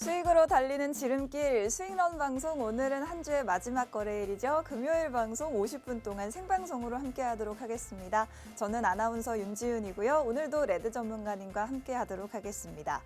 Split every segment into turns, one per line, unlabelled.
수익으로 달리는 지름길 수익런 방송 오늘은 한 주의 마지막 거래일이죠. 금요일 방송 50분 동안 생방송으로 함께하도록 하겠습니다. 저는 아나운서 윤지윤이고요. 오늘도 레드 전문가님과 함께하도록 하겠습니다.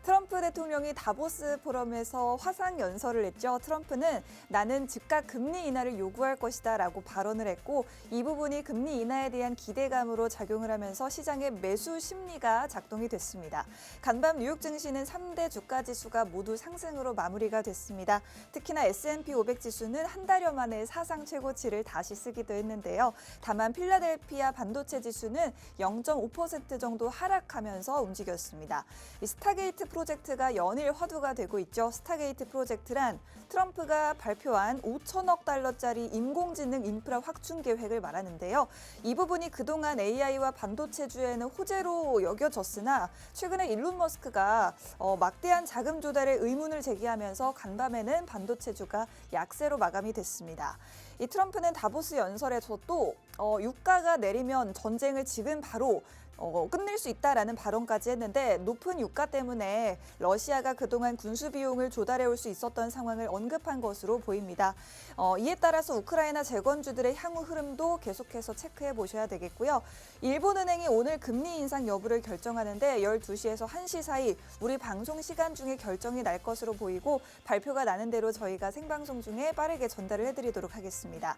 트럼프 대통령이 다보스 포럼에서 화상 연설을 했죠. 트럼프는 나는 즉각 금리 인하를 요구할 것이다 라고 발언을 했고 이 부분이 금리 인하에 대한 기대감으로 작용을 하면서 시장의 매수 심리가 작동이 됐습니다. 간밤 뉴욕 증시는 3대 주가 지수가 모두 상승으로 마무리가 됐습니다. 특히나 S&P 500 지수는 한 달여 만에 사상 최고치를 다시 쓰기도 했는데요. 다만 필라델피아 반도체 지수는 0.5% 정도 하락하면서 움직였습니다. 이 스타게이트 프로젝트가 연일 화두가 되고 있죠. 스타게이트 프로젝트란 트럼프가 발표한 5천억 달러짜리 인공지능 인프라 확충 계획을 말하는데요. 이 부분이 그동안 AI와 반도체주에는 호재로 여겨졌으나 최근에 일론 머스크가 막대한 자금 조달에 의문을 제기하면서 간밤에는 반도체주가 약세로 마감이 됐습니다. 이 트럼프는 다보스 연설에서도 유가가 내리면 전쟁을 지금 바로 끝낼 수 있다라는 발언까지 했는데 높은 유가 때문에 러시아가 그동안 군수 비용을 조달해올 수 있었던 상황을 언급한 것으로 보입니다. 이에 따라서 우크라이나 재건주들의 향후 흐름도 계속해서 체크해 보셔야 되겠고요. 일본은행이 오늘 금리 인상 여부를 결정하는데 12시에서 1시 사이 우리 방송 시간 중에 결정이 날 것으로 보이고 발표가 나는 대로 저희가 생방송 중에 빠르게 전달을 해드리도록 하겠습니다.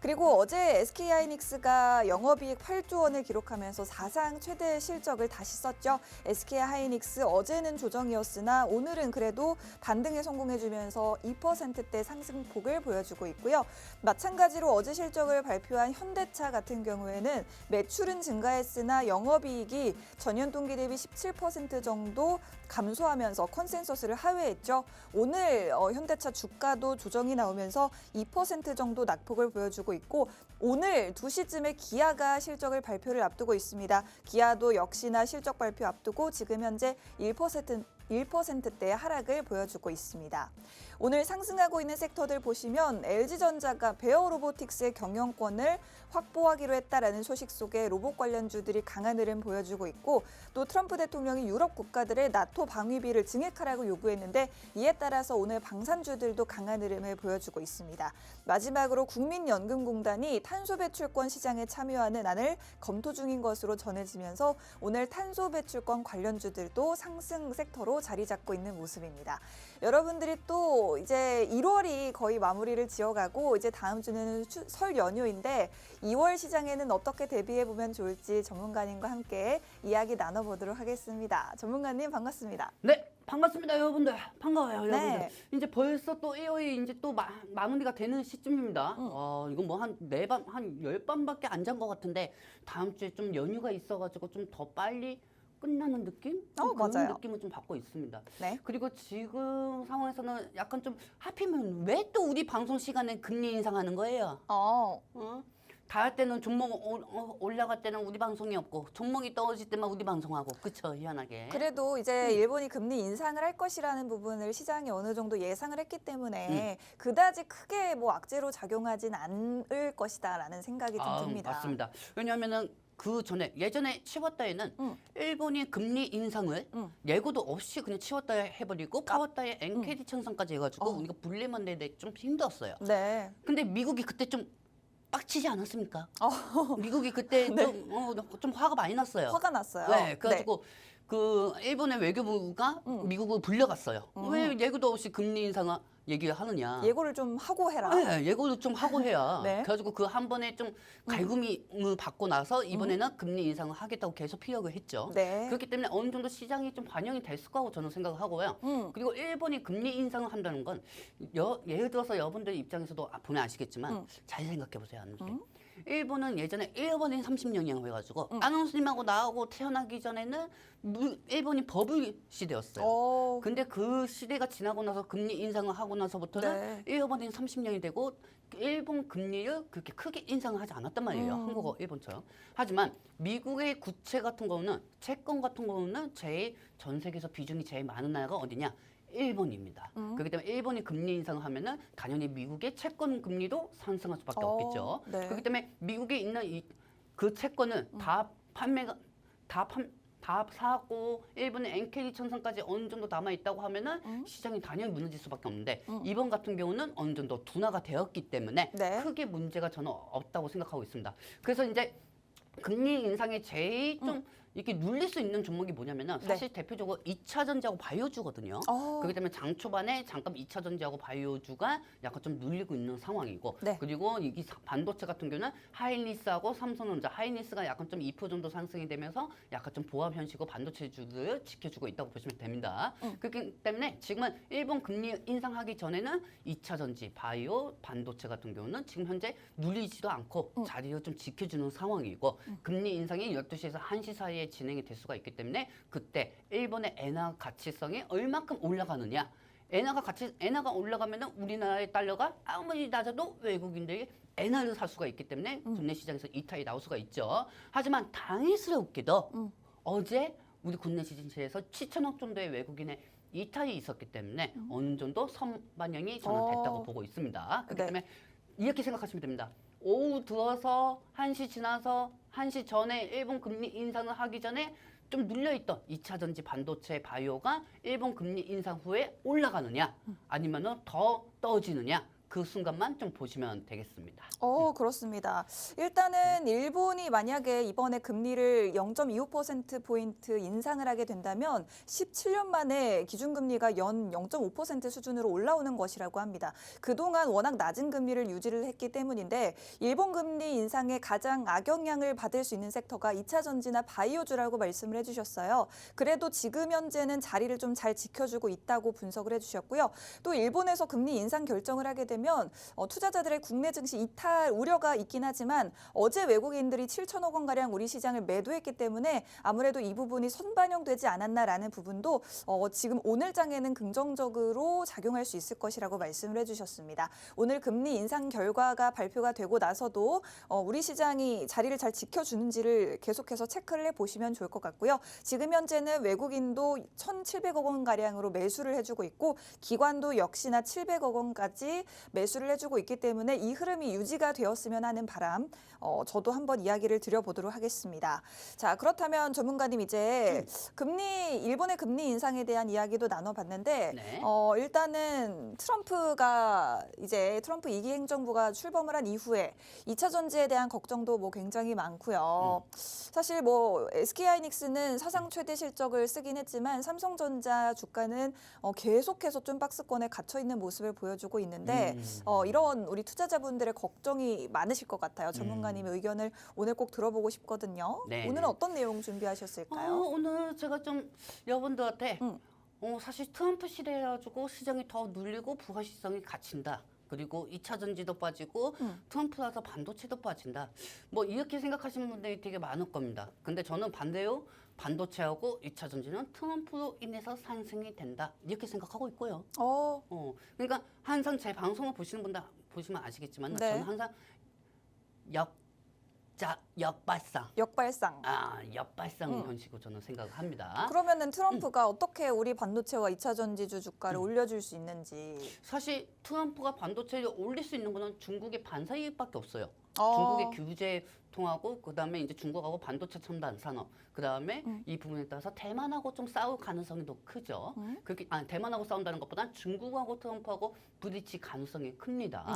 그리고 어제 SK하이닉스가 영업이익 8조 원을 기록하면서 사상 최대 실적을 다시 썼죠. SK하이닉스 어제는 조정이었으나 오늘은 그래도 반등에 성공해주면서 2%대 상승폭을 보여주고 있고요. 마찬가지로 어제 실적을 발표한 현대차 같은 경우에는 매출은 증가했으나 영업이익이 전년 동기 대비 17% 정도 감소하면서 컨센서스를 하회했죠. 오늘 현대차 주가도 조정이 나오면서 2% 정도 낙폭을 보여주고 있고 오늘 2시쯤에 기아가 실적을 발표를 앞두고 있습니다. 기아도 역시나 실적 발표 앞두고 지금 현재 1%대의 하락을 보여주고 있습니다. 오늘 상승하고 있는 섹터들 보시면 LG전자가 베어로보틱스의 경영권을 확보하기로 했다라는 소식 속에 로봇 관련주들이 강한 흐름 보여주고 있고 또 트럼프 대통령이 유럽 국가들의 나토 방위비를 증액하라고 요구했는데 이에 따라서 오늘 방산주들도 강한 흐름을 보여주고 있습니다. 마지막으로 국민연금공단이 탄소 배출권 시장에 참여하는 안을 검토 중인 것으로 전해지면서 오늘 탄소 배출권 관련주들도 상승 섹터로 자리 잡고 있는 모습입니다. 여러분들이 또 이제 1월이 거의 마무리를 지어가고 이제 다음 주는 설 연휴인데 2월 시장에는 어떻게 대비해 보면 좋을지 전문가님과 함께 이야기 나눠보도록 하겠습니다. 전문가님 반갑습니다.
네, 반갑습니다, 여러분들. 반가워요,
네.
여러분들. 이제 벌써 또 1월이 이제 또 마무리가 되는 시점입니다. 이건 뭐 한 4밤, 한 10밤밖에 안 잔 것 같은데 다음 주에 좀 연휴가 있어가지고 좀 더 빨리 끝나는 느낌? 그런
맞아요.
느낌을 좀 받고 있습니다.
네.
그리고 지금 상황에서는 약간 좀 하필이면 왜 또 우리 방송 시간에 금리 인상하는 거예요? 다 할 때는 종목 올라갈 때는 우리 방송이 없고 종목이 떨어질 때만 우리 방송하고 그쵸 희한하게.
그래도 이제 일본이 금리 인상을 할 것이라는 부분을 시장이 어느 정도 예상을 했기 때문에 그다지 크게 뭐 악재로 작용하진 않을 것이다라는 생각이 좀 듭니다.
맞습니다. 왜냐하면은 그 전에 예전에 10월 달에는 일본이 금리 인상을 예고도 없이 그냥 10월 달에 해버리고 4월 달에 NKD 청산까지 해가지고 우리가 불리만 내데 좀 힘들었어요.
네.
근데 미국이 그때 좀 빡치지 않았습니까? 미국이 그때
네.
좀 화가 많이 났어요.
화가 났어요.
네, 그래가지고 그 일본의 외교부가 미국을 불려갔어요. 왜 예고도 없이 금리 인상을 얘기를 하느냐.
예고를 좀 하고 해라.
네, 예고를 좀 하고 해야.
네.
그래가지고 그 한 번에 좀 갈굼을 받고 나서 이번에는 금리 인상을 하겠다고 계속 피력을 했죠.
네.
그렇기 때문에 어느 정도 시장이 좀 반영이 됐을 거라고 저는 생각을 하고요. 그리고 일본이 금리 인상을 한다는 건 예를 들어서 여러분들 입장에서도 보면 아시겠지만 잘 생각해 보세요. 일본은 예전에 일본인 30년이라고 해가지고 아노스님하고 나하고 태어나기 전에는 일본이 버블 시대였어요. 근데 그 시대가 지나고 나서 금리 인상을 하고 나서부터는 일본인 30년이 되고 일본 금리를 그렇게 크게 인상을 하지 않았단 말이에요. 한국어, 일본처럼. 하지만 미국의 구체 같은 거는 채권 같은 거는 전 세계에서 비중이 제일 많은 나라가 어디냐? 일본입니다. 그렇기 때문에 일본이 금리 인상을 하면은 당연히 미국의 채권 금리도 상승할 수밖에 없겠죠.
네.
그렇기 때문에 미국에 있는 그 채권은 다 다 사고 일본의 엔케리 천선까지 어느 정도 남아 있다고 하면은 시장이 당연히 무너질 수밖에 없는데 이번 같은 경우는 어느 정도 둔화가 되었기 때문에
네.
크게 문제가 저는 없다고 생각하고 있습니다. 그래서 이제 금리 인상에 제일 좀 이렇게 눌릴 수 있는 종목이 뭐냐면은 사실 대표적으로 2차 전지하고 바이오주거든요. 그렇기 때문에 장 초반에 잠깐 2차 전지하고 바이오주가 약간 좀 눌리고 있는 상황이고
네.
그리고 이 반도체 같은 경우는 하이닉스하고 삼성전자 하이닉스가 약간 좀 2% 정도 상승이 되면서 약간 좀 보합 현식으로 반도체주를 지켜주고 있다고 보시면 됩니다. 그렇기 때문에 지금은 일본 금리 인상하기 전에는 2차 전지, 바이오, 반도체 같은 경우는 지금 현재 눌리지도 않고 자리를 좀 지켜주는 상황이고 금리 인상이 12시에서 1시 사이에 진행이 될 수가 있기 때문에 그때 일본의 엔화 가치성이 얼마큼 올라가느냐 엔화가 올라가면은 우리나라의 달러가 아무리 낮아도 외국인들이 엔화를 살 수가 있기 때문에 국내 시장에서 이탈이 나올 수가 있죠. 하지만 당일스럽게도 어제 우리 국내 시장에서 7천억 정도의 외국인의 이탈이 있었기 때문에 어느 정도 선반영이 저는 됐다고 보고 있습니다. 그렇기 때문에 이렇게 생각하시면 됩니다. 오후 들어서 1시 지나서 1시 전에 일본 금리 인상을 하기 전에 좀 눌려있던 2차 전지 반도체 바이오가 일본 금리 인상 후에 올라가느냐 아니면은 더 떨어지느냐 그 순간만 좀 보시면 되겠습니다.
그렇습니다. 일단은 일본이 만약에 이번에 금리를 0.25%포인트 인상을 하게 된다면 17년 만에 기준금리가 연 0.5% 수준으로 올라오는 것이라고 합니다. 그동안 워낙 낮은 금리를 유지를 했기 때문인데 일본 금리 인상에 가장 악영향을 받을 수 있는 섹터가 2차 전지나 바이오주라고 말씀을 해주셨어요. 그래도 지금 현재는 자리를 좀 잘 지켜주고 있다고 분석을 해주셨고요. 또 일본에서 금리 인상 결정을 하게 되면 투자자들의 국내 증시 이탈 우려가 있긴 하지만 어제 외국인들이 7천억 원가량 우리 시장을 매도했기 때문에 아무래도 이 부분이 선반영되지 않았나라는 부분도 지금 오늘 장에는 긍정적으로 작용할 수 있을 것이라고 말씀을 해주셨습니다. 오늘 금리 인상 결과가 발표가 되고 나서도 우리 시장이 자리를 잘 지켜주는지를 계속해서 체크를 해보시면 좋을 것 같고요. 지금 현재는 외국인도 1,700억 원가량으로 매수를 해주고 있고 기관도 역시나 700억 원까지 매수를 해주고 있기 때문에 이 흐름이 유지가 되었으면 하는 바람 저도 한번 이야기를 드려보도록 하겠습니다. 자, 그렇다면 전문가님 이제 일본의 금리 인상에 대한 이야기도 나눠봤는데 일단은 트럼프 2기 행정부가 출범을 한 이후에 2차 전지에 대한 걱정도 뭐 굉장히 많고요. 사실 뭐 SK하이닉스는 사상 최대 실적을 쓰긴 했지만 삼성전자 주가는 계속해서 좀 박스권에 갇혀 있는 모습을 보여주고 있는데 이런 우리 투자자분들의 걱정이 많으실 것 같아요. 전문가님의 의견을 오늘 꼭 들어보고 싶거든요.
네,
오늘은 어떤 내용 준비하셨을까요?
오늘 제가 좀 여러분들한테 사실 트럼프 시대여가지고 시장이 더 눌리고 부가시장이 갇힌다. 그리고 2차 전지도 빠지고 트럼프라서 반도체도 빠진다. 뭐 이렇게 생각하시는 분들이 되게 많을 겁니다. 근데 저는 반대로 반도체하고 2차 전지는 트럼프로 인해서 상승이 된다. 이렇게 생각하고 있고요. 그러니까 항상 제 방송을 보시는 분들 보시면 아시겠지만 저는 항상 역발상 현식으로 저는 생각을 합니다.
그러면은 트럼프가 어떻게 우리 반도체와 2차 전지주 주가를 올려줄 수 있는지.
사실 트럼프가 반도체를 올릴 수 있는 거는 중국의 반사이익밖에 없어요. 중국의 규제 통하고 그다음에 이제 중국하고 반도체 첨단 산업 그다음에 이 부분에 따라서 대만하고 좀 싸울 가능성이 더 크죠. 그렇게 대만하고 싸운다는 것보다는 중국하고 트럼프하고 부딪힐 가능성이 큽니다.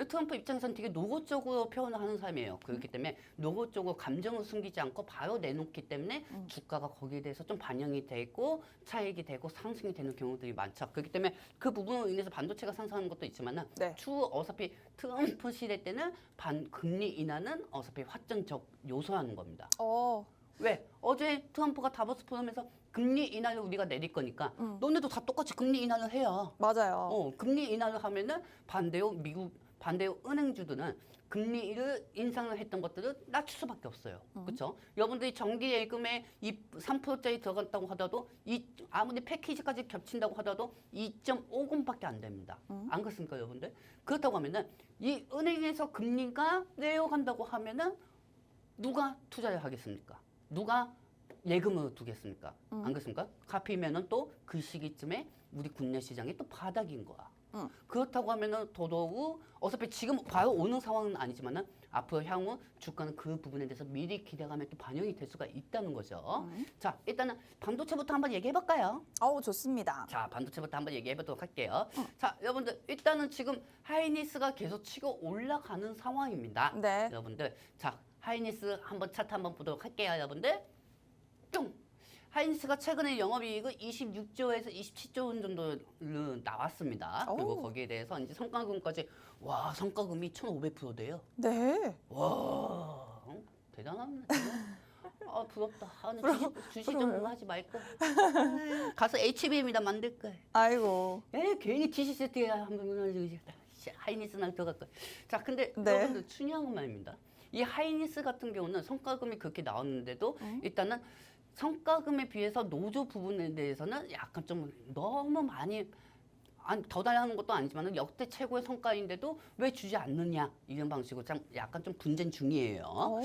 트럼프 입장에서는 되게 노골적으로 표현을 하는 사람이에요. 그렇기 때문에 노골적으로 감정을 숨기지 않고 바로 내놓기 때문에 주가가 거기에 대해서 좀 반영이 되고 차익이 되고 상승이 되는 경우들이 많죠. 그렇기 때문에 그 부분으로 인해서 반도체가 상승하는 것도 있지만은 추후 어차피 트럼프 시대 때는 금리 인하는 어차피 확정적 요소라는 겁니다. 왜? 어제 트럼프가 다보스 포럼에서 금리 인하를 우리가 내릴 거니까 너네도 다 똑같이 금리 인하를 해야.
맞아요.
금리 인하를 하면은 반대로 은행주들은 금리를 인상을 했던 것들을 낮출 수밖에 없어요. 그렇죠? 여러분들이 정기 예금에 3%짜리 들어갔다고 하더라도 아무리 패키지까지 겹친다고 하더라도 2.50밖에 안 됩니다. 안 그렇습니까, 여러분들? 그렇다고 하면은 이 은행에서 금리가 내려간다고 하면은 누가 투자를 하겠습니까? 누가 예금을 두겠습니까? 안 그렇습니까? 하필이면은 또 그 시기쯤에 우리 국내 시장이 또 바닥인 거야. 그렇다고 하면은 더더욱 어차피 지금 바로 오는 상황은 아니지만은 앞으로 향후 주가는 그 부분에 대해서 미리 기대감에 또 반영이 될 수가 있다는 거죠. 자, 일단은 반도체부터 한번 얘기해 볼까요?
좋습니다.
자, 반도체부터 한번 얘기해 보도록 할게요. 자, 여러분들 일단은 지금 하이닉스가 계속 치고 올라가는 상황입니다.
네.
여러분들, 자, 하이닉스 한번 차트 한번 보도록 할게요, 여러분들. 뿅. 하이닉스가 최근에 영업이익은 26조에서 27조 원 정도로 나왔습니다. 그리고
오.
거기에 대해서 이제 성과금까지 와, 성과금이 1,500%대요.
네.
와, 대단합니다. 아, 부럽다. 아, 주식 좀
부러워요.
하지 말걸. 가서 HBM이다 만들 걸.
아이고.
괜히 TC 세트에 한번 하이닉스나 들어갈 걸. 자, 근데
네.
여러분들 중요한 건 말입니다. 이 하이닉스 같은 경우는 성과금이 그렇게 나왔는데도 일단은 성과금에 비해서 노조 부분에 대해서는 약간 좀 너무 많이 더 달하는 것도 아니지만 역대 최고의 성과인데도 왜 주지 않느냐 이런 방식으로 참 약간 좀 분쟁 중이에요.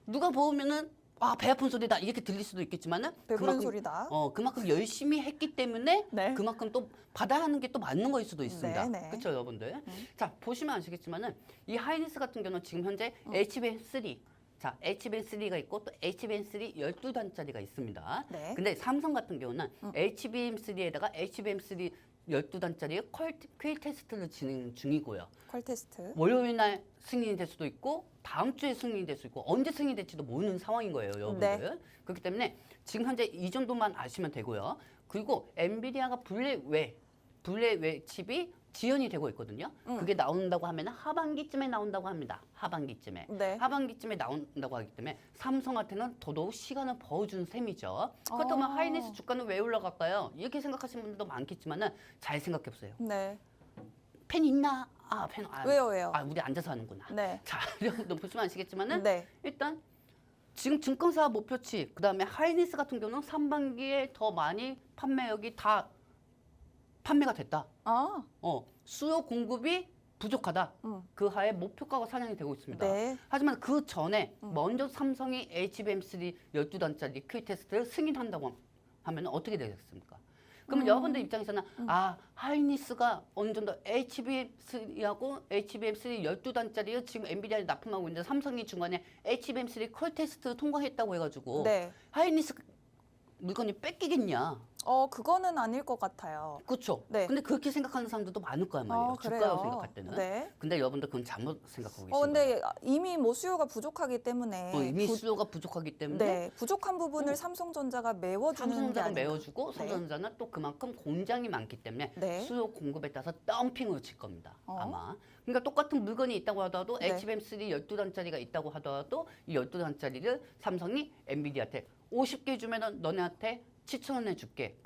누가 보면은 배 아픈 소리다 이렇게 들릴 수도 있겠지만은
배부른 소리다.
그만큼 열심히 했기 때문에
네.
그만큼 또 받아야 하는 게 또 맞는 거일 수도 있습니다.
네, 네.
그렇죠, 여러분들. 자, 보시면 아시겠지만은 이 하이닉스 같은 경우는 지금 현재 HBM3 자, HBM3가 있고 또 HBM3 12단짜리가 있습니다.
네.
근데 삼성 같은 경우는 HBM3에다가 HBM3 12단짜리의 퀄 테스트를 진행 중이고요.
퀄 테스트.
월요일 날 승인이 될 수도 있고 다음 주에 승인이 될 수 있고 언제 승인이 될지도 모르는 상황인 거예요, 여러분들.
네.
그렇기 때문에 지금 현재 이 정도만 아시면 되고요. 그리고 엔비디아가 블랙외 칩이 지연이 되고 있거든요. 그게 나온다고 하면 하반기쯤에 나온다고 합니다. 하반기쯤에.
네.
하반기쯤에 나온다고 하기 때문에 삼성한테는 더더욱 시간을 벌어준 셈이죠. 그렇다면 하이닉스 주가는 왜 올라갈까요? 이렇게 생각하시는 분들도 많겠지만은 잘 생각해 보세요.
네.
펜 있나?
왜요?
우리 앉아서 하는구나.
네.
자, 여러분들 보시면 아시겠지만은
네.
일단 지금 증권사 목표치 그다음에 하이닉스 같은 경우는 상반기에 더 많이 판매액이 다 판매가 됐다. 수요 공급이 부족하다. 그 하에 목표가가 상향이 되고 있습니다.
네.
하지만 그 전에 먼저 삼성이 HBM3 12단짜리 Q 테스트를 승인한다고 하면 어떻게 되겠습니까? 그러면 여러분들 입장에서는 하이닉스가 어느 정도 HBM3하고 HBM3 12단짜리를 지금 엔비디아에 납품하고 있는데 삼성이 중간에 HBM3 콜 테스트 통과했다고 해가지고
네.
하이닉스 물건이 뺏기겠냐?
그거는 아닐 것 같아요.
그렇죠.
네.
근데 그렇게 생각하는 사람들도 많을 거란 말이에요. 주가로 생각할 때는.
네.
근데 여러분들 그건 잘못 생각하고 계신 거예요.
근데 이미 수요가 부족하기 때문에
이미 수요가 부족하기 때문에
네, 부족한 부분을 삼성전자가 메워주는 게
삼성전자가
아닌가.
메워주고
네.
삼성전자는 또 그만큼 공장이 많기 때문에
네.
수요 공급에 따라서 덤핑을 칠 겁니다.
어.
아마. 그러니까 똑같은 물건이 있다고 하더라도
네.
HBM3 12단짜리가 있다고 하더라도 이 12단짜리를 삼성이 엔비디아한테 50개 주면은 너네한테 7,000원에 줄게.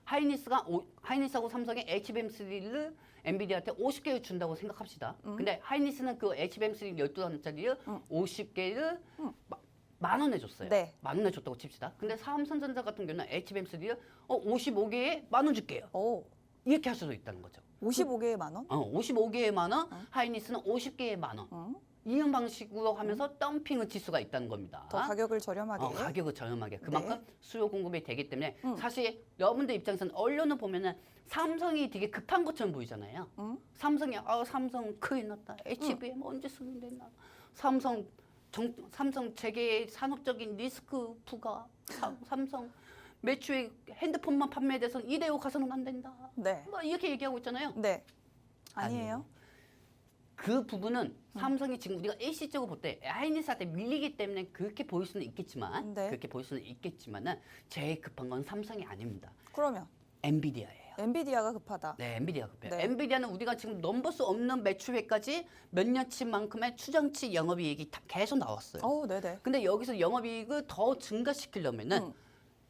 하이닉스하고 삼성이 HBM3를 엔비디아한테 50개를 준다고 생각합시다. 근데 하이닉스는 그 HBM3 12단짜리를 50개를 만 원에 줬어요.
네.
만 원에 줬다고 칩시다. 근데 삼성전자 같은 경우는 HBM3를 55개에 만 원 줄게요. 이렇게 할 수도 있다는 거죠.
55개에 만 원?
55개에 만 원, 하이닉스는 50개에 만 원. 이런 방식으로 하면서 덤핑을 칠 수가 있다는 겁니다.
더 가격을 저렴하게.
가격을 저렴하게. 그만큼
네.
수요 공급이 되기 때문에 사실 여러분들 입장에서는 언론을 보면은 삼성이 되게 급한 것처럼 보이잖아요. 삼성이 삼성 큰일 났다. HBM 언제 승인됐나. 삼성 재계 산업적인 리스크 부과. 삼성 매출액 핸드폰만 판매돼서는 이대로 가서는 안 된다.
네.
뭐 이렇게 얘기하고 있잖아요.
네. 아니에요?
그 부분은 삼성이 지금 우리가 일시적으로 볼 때 하이닉스한테 밀리기 때문에 그렇게 보일 수는 있겠지만
네.
그렇게 보일 수는 있겠지만은 제일 급한 건 삼성이 아닙니다.
그러면
엔비디아예요.
엔비디아가 급하다.
네, 엔비디아가 급해요.
네.
엔비디아는 우리가 지금 넘볼 수 없는 매출액까지 몇 년치만큼의 추정치 영업이익이 다 계속 나왔어요.
네네.
근데 여기서 영업이익을 더 증가시키려면은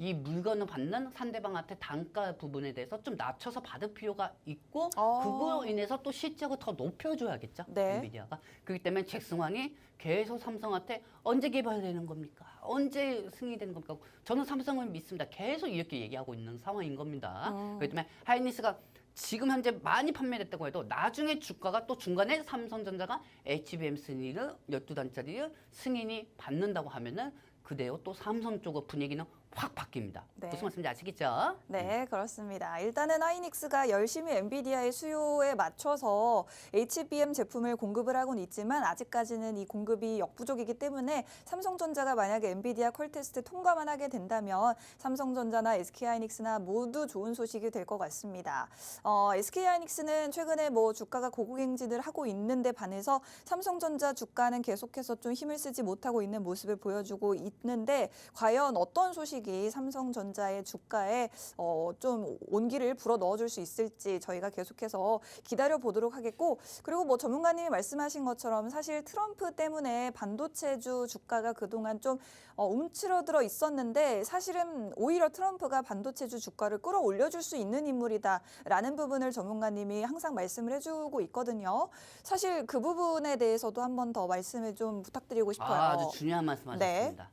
이 물건을 받는 상대방한테 단가 부분에 대해서 좀 낮춰서 받을 필요가 있고 그거로 인해서 또 실적을 더 높여줘야겠죠.
네.
엔비디아가. 그렇기 때문에 잭슨왕이 계속 삼성한테 언제 개발되는 겁니까? 언제 승인되는 겁니까? 저는 삼성을 믿습니다. 계속 이렇게 얘기하고 있는 상황인 겁니다. 그렇기 때문에 하이닉스가 지금 현재 많이 판매됐다고 해도 나중에 주가가 또 중간에 삼성전자가 HBM3를 12단짜리를 승인이 받는다고 하면은 그대로 또 삼성 쪽의 분위기는 확 바뀝니다.
네.
무슨 말씀인지 아시겠죠?
네, 그렇습니다. 일단은 하이닉스가 열심히 엔비디아의 수요에 맞춰서 HBM 제품을 공급을 하고는 있지만 아직까지는 이 공급이 역부족이기 때문에 삼성전자가 만약에 엔비디아 퀄테스트 통과만 하게 된다면 삼성전자나 SK하이닉스나 모두 좋은 소식이 될 것 같습니다. SK하이닉스는 최근에 뭐 주가가 고공행진을 하고 있는데 반해서 삼성전자 주가는 계속해서 좀 힘을 쓰지 못하고 있는 모습을 보여주고 있는데 과연 어떤 소식이 삼성전자의 주가에 좀 온기를 불어 넣어줄 수 있을지 저희가 계속해서 기다려 보도록 하겠고, 그리고 뭐 전문가님이 말씀하신 것처럼 사실 트럼프 때문에 반도체주 주가가 그동안 좀 움츠러들어 있었는데 사실은 오히려 트럼프가 반도체주 주가를 끌어올려줄 수 있는 인물이다라는 부분을 전문가님이 항상 말씀을 해주고 있거든요. 사실 그 부분에 대해서도 한 번 더 말씀을 좀 부탁드리고 싶어요.
아주 중요한 말씀하셨습니다.
네.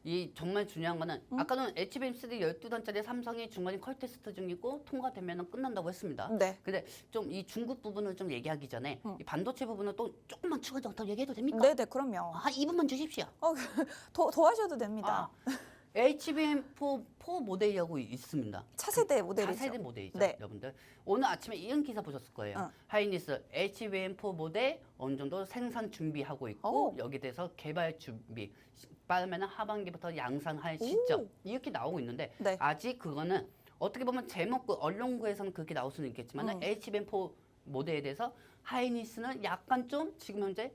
이 정말 중요한 거는 아까는 HBM3 12단짜리 삼성이 중간에 컬 테스트 중이고 통과되면 끝난다고 했습니다.
네.
근데 좀 이 중국 부분을 좀 얘기하기 전에 이 반도체 부분은 또 조금만 추가적으로 더 얘기해도 됩니까?
네네, 그럼요.
2분만 주십시오.
더 하셔도 됩니다.
HBM4 모델이라고 있습니다.
차세대 모델이죠.
차세대 모델이죠,
네.
여러분들. 오늘 아침에 이런 기사 보셨을 거예요. 하이닉스 HBM4 모델 어느 정도 생산 준비하고 있고 여기에 대해서 개발 준비. 빠르면 하반기부터 양산할 시점 이렇게 나오고 있는데
네.
아직 그거는 어떻게 보면 제목구 언론구에서는 그렇게 나올 수는 있겠지만 HBM4 모델에 대해서 하이닉스는 약간 좀 지금 현재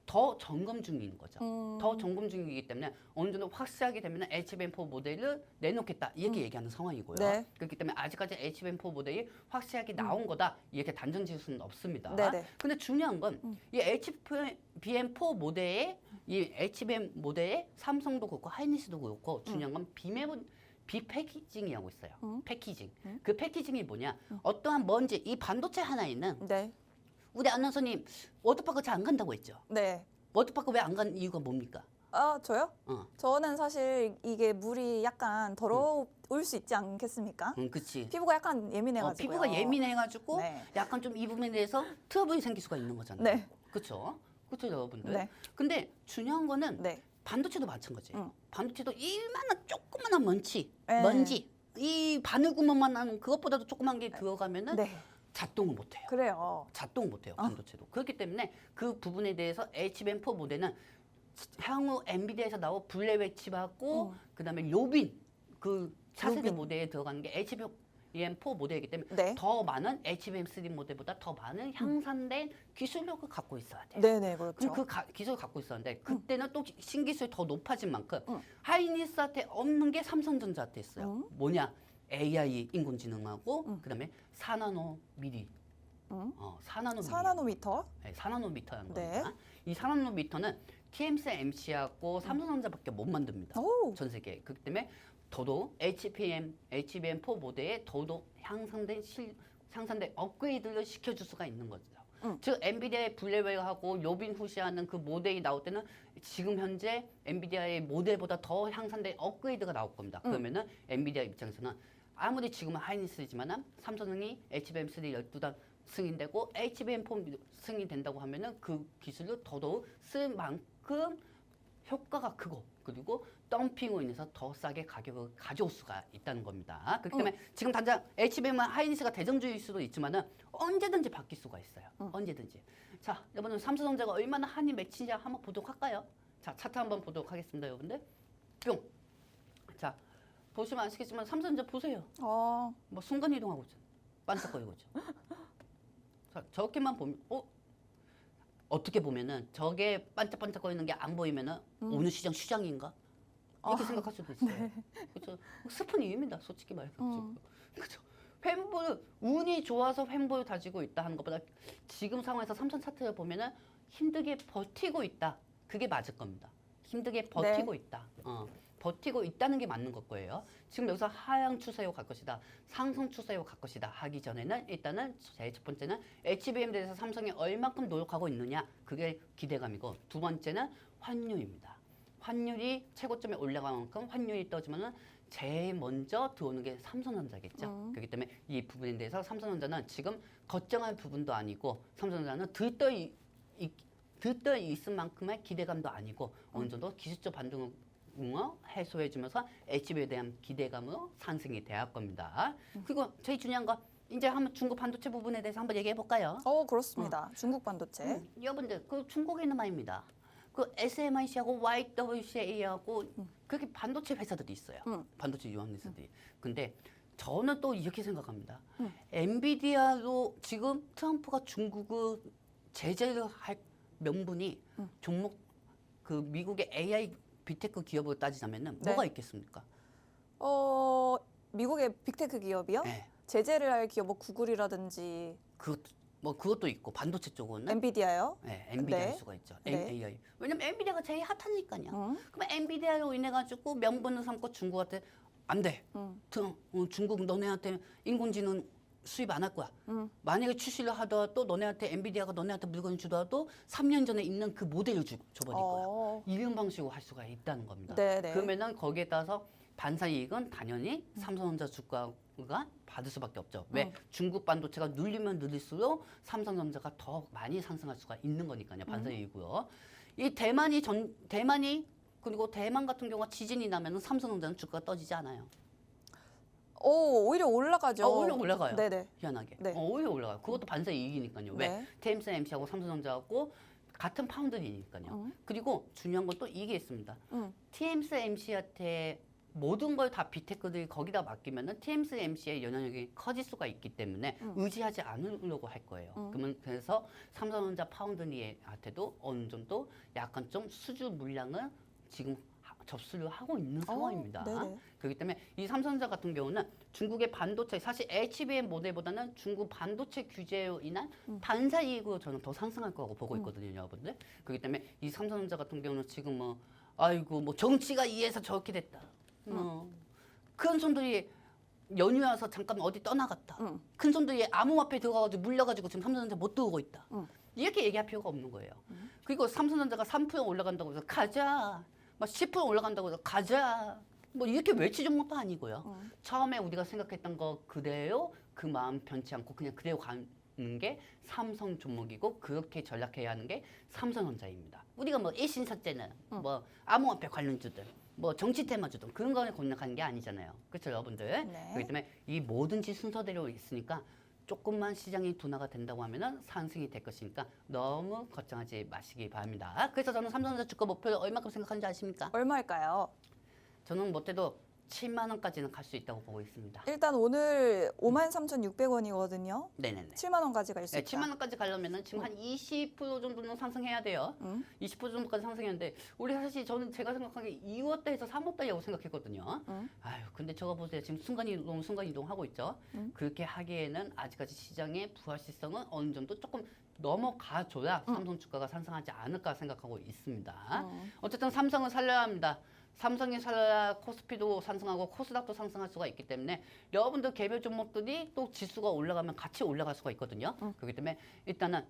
더 점검 중인 거죠. 더 점검 중이기 때문에 어느 정도 확실하게 되면 HBM4 모델을 내놓겠다 이렇게 얘기하는 상황이고요.
네.
그렇기 때문에 아직까지 HBM4 모델이 확실하게 나온 거다 이렇게 단정 지을 수는 없습니다.
네네.
근데 중요한 건 이 HBM4 모델의 이 HBM 모델의 삼성도 그렇고 하이닉스도 그렇고 중요한 건 비패키징이라고 있어요. 패키징. 그 패키징이 뭐냐? 어떠한 먼지 이 반도체 하나에 있는
네.
우리 아나운서님 워터파크 잘 안 간다고 했죠.
네.
워터파크 왜 안 간 이유가 뭡니까?
저요?
어,
저는 사실 이게 물이 약간 더러울 수 있지 않겠습니까?
그치.
피부가 약간 예민해가지고요.
피부가 예민해가지고
네.
약간 좀 이 부분에 대해서 트러블이 생길 수가 있는 거잖아요.
네.
그렇죠. 그렇죠, 여러분들.
네.
근데 중요한 거는
네.
반도체도 마찬가지예요. 반도체도 이만한 조그만한
네.
먼지, 이 바늘구멍만 하는 그것보다도 조그만 게 들어가면은
네.
작동을 못해요.
그래요.
작동을 못해요, 반도체도. 그렇기 때문에 그 부분에 대해서 HBM4 모델은 향후 엔비디아에서 나온 블랙 칩하고 그다음에 요빈 그 차세대
요빈.
모델에 들어가는 게 HBM4 모델이기 때문에
네.
더 많은 HBM3 모델보다 더 많은 향상된 기술력을 갖고 있어야 돼요.
네네, 그렇죠.
그럼 그 기술을 갖고 있었는데 그때는 또 신기술이 더 높아진 만큼 하이닉스한테 없는 게 삼성전자한테 있어요. 뭐냐? AI 인공지능하고 그다음에 4나노미리. 4나노미리.
4나노미터.
네, 4나노미터라는
네.
겁니다. 이 4나노미터는 TSMC하고 삼성전자밖에 못 만듭니다.
오.
전 세계에. 그렇기 때문에 더더욱 HBM4 모델에 더더욱 향상된 업그레이드를 시켜줄 수가 있는 거죠. 즉 엔비디아의 블랙웰하고 요빈 후시하는 그 모델이 나올 때는 지금 현재 엔비디아의 모델보다 더 향상된 업그레이드가 나올 겁니다. 그러면은 엔비디아 입장에서는 아무리 지금은 하이닉스지만은 삼성이 HBM3 12단 승인되고 HBM4 승인된다고 하면은 그 기술을 더더욱 쓸 만큼 효과가 크고 그리고 덤핑으로 인해서 더 싸게 가격을 가져올 수가 있다는 겁니다. 그렇기 때문에 지금 당장 HBM은 하이닉스가 대정주의일 수도 있지만은 언제든지 바뀔 수가 있어요. 언제든지. 자, 여러분 삼성전자가 얼마나 한이 맺히냐 한번 보도록 할까요? 자, 차트 한번 보도록 하겠습니다, 여러분들. 뿅. 자, 보시면 아시겠지만 삼성전자 보세요. 뭐 순간 이동하고 있죠. 반짝거리고 있죠. 자, 저렇게만 보면 어떻게 보면은 저게 반짝반짝거리는 게 안 보이면은 오늘 시장 휴장인가? 이렇게 생각할 수도 있어요.
네.
그렇죠. 슬픈 이유입니다. 솔직히 말해서. 그렇죠. 횡보를 운이 좋아서 횡보를 다지고 있다 하는 것보다 지금 상황에서 삼성 차트를 보면은 힘들게 버티고 있다. 그게 맞을 겁니다. 힘들게 버티고 있다. 버티고 있다는 게 맞는 것 거예요. 지금 여기서 하향 추세로 갈 것이다. 상승 추세로 갈 것이다. 하기 전에는 일단은 제일 첫 번째는 HBM에 대해서 삼성이 얼마큼 노력하고 있느냐. 그게 기대감이고 두 번째는 환율입니다. 환율이 최고점에 올라간 만큼 환율이 떠지면은 제일 먼저 들어오는 게 삼성전자겠죠. 그렇기 때문에 이 부분에 대해서 삼성전자는 지금 걱정할 부분도 아니고 삼성전자는 들떠 있을 만큼의 기대감도 아니고 어느 정도 기술적 반등을 해소해주면서 HB에 대한 기대감으로 상승이 돼야 겁니다. 그리고 제일 중요한 거 이제 한번 중국 반도체 부분에 대해서 한번 얘기해 볼까요?
그렇습니다. 중국 반도체.
여러분들 그 중국에 있는 말입니다. 그 SMIC하고 YWCA하고 그렇게 반도체 회사들이 있어요. 반도체 유한 회사들이. 근데 저는 또 이렇게 생각합니다. 엔비디아도 지금 트럼프가 중국을 제재를 할 명분이 종목 그 미국의 AI 빅테크 기업으로 따지자면은
네.
뭐가 있겠습니까?
미국의 빅테크 기업이요?
네.
제재를 할 기업 뭐 구글이라든지
그것도 있고 반도체 쪽은
엔비디아요?
네, 엔비디아
네.
할 수가 있죠.
네.
AI. 왜냐면 엔비디아가 제일 핫하니까요. 그럼 엔비디아로 인해 가지고 명분을 삼고 중국한테 안 돼. 중국 너네한테 인공지능 수입 안 할 거야. 만약에 출시를 하더라도 너네한테 엔비디아가 너네한테 물건을 주더라도 3년 전에 있는 그 모델을 줘버릴 거야. 이런 방식으로 할 수가 있다는 겁니다.
네네.
그러면은 거기에 따라서 반사 이익은 당연히 삼성전자 주가가 받을 수밖에 없죠. 왜? 중국 반도체가 눌리면 눌릴수록 삼성전자가 더 많이 상승할 수가 있는 거니까요. 반사 이익이고요. 이 대만이 그리고 대만 같은 경우가 지진이 나면은 삼성전자는 주가가 떠지지 않아요.
오히려 올라가죠.
오히려 올라가요.
네네.
희한하게.
네.
오히려 올라가요. 그것도 반사 이익이니까요. 왜?
네.
TSMC하고 삼성전자하고 같은 파운드리니까요. 그리고 중요한 건 또 이게 있습니다. TSMC한테 모든 걸 다 빅테크들이 거기다 맡기면은 TSMC의 영향력이 커질 수가 있기 때문에 의지하지 않으려고 할 거예요. 그러면 그래서 삼성전자 파운드리한테도 어느 정도 약간 좀 수주 물량을 지금 접수를 하고 있는 상황입니다.
네네.
그렇기 때문에 이 삼성전자 같은 경우는 중국의 반도체, 사실 HBM 모델보다는 중국 반도체 규제로 인한 반사 이익으로 저는 더 상승할 거라고 보고 있거든요, 여러분들. 그렇기 때문에 이 삼성전자 같은 경우는 지금 뭐 정치가 이해해서 저렇게 됐다. 큰 손들이 연휴여서 잠깐 어디 떠나갔다. 큰 손들이 암호화폐 들어가가지고 물려가지고 지금 삼성전자 못 들어오고 있다. 이렇게 얘기할 필요가 없는 거예요. 그리고 삼성전자가 3% 올라간다고 해서 가자. 막 10% 올라간다고 해서 가자. 뭐 이렇게 외치는 것도 아니고요. 처음에 우리가 생각했던 거 그대로 그 마음 변치 않고 그냥 그대로 가는 게 삼성 종목이고 그렇게 전략해야 하는 게 삼성전자입니다. 우리가 뭐 일신사태는 뭐 암호화폐 관련주들 뭐 정치 테마주든 그런 거에 공략하는 게 아니잖아요. 그렇죠, 여러분들?
네.
그렇기 때문에 이 뭐든지 순서대로 있으니까 조금만 시장이 둔화가 된다고 하면은 상승이 될 것이니까 너무 걱정하지 마시기 바랍니다. 그래서 저는 삼성전자 주가 목표를 얼마큼 생각하는지 아십니까?
얼마일까요?
저는 못해도 7만 원까지는 갈 수 있다고 보고 있습니다.
일단 오늘 53,600원이거든요.
네네네.
7만 원까지 갈 수
네,
있다.
7만 원까지 가려면은 지금 한 20% 정도는 상승해야 돼요. 20% 정도까지 상승했는데 우리 사실 제가 생각하기에 2월달에서 3월달이라고 생각했거든요. 아유, 근데 저거 보세요. 지금 순간이동 하고 있죠. 그렇게 하기에는 아직까지 시장의 부활시성은 어느 정도 조금 넘어가줘야 삼성 주가가 상승하지 않을까 생각하고 있습니다. 어쨌든 삼성은 살려야 합니다. 삼성이 살아야 코스피도 상승하고 코스닥도 상승할 수가 있기 때문에 여러분들 개별 종목들이 또 지수가 올라가면 같이 올라갈 수가 있거든요. 그렇기 때문에 일단은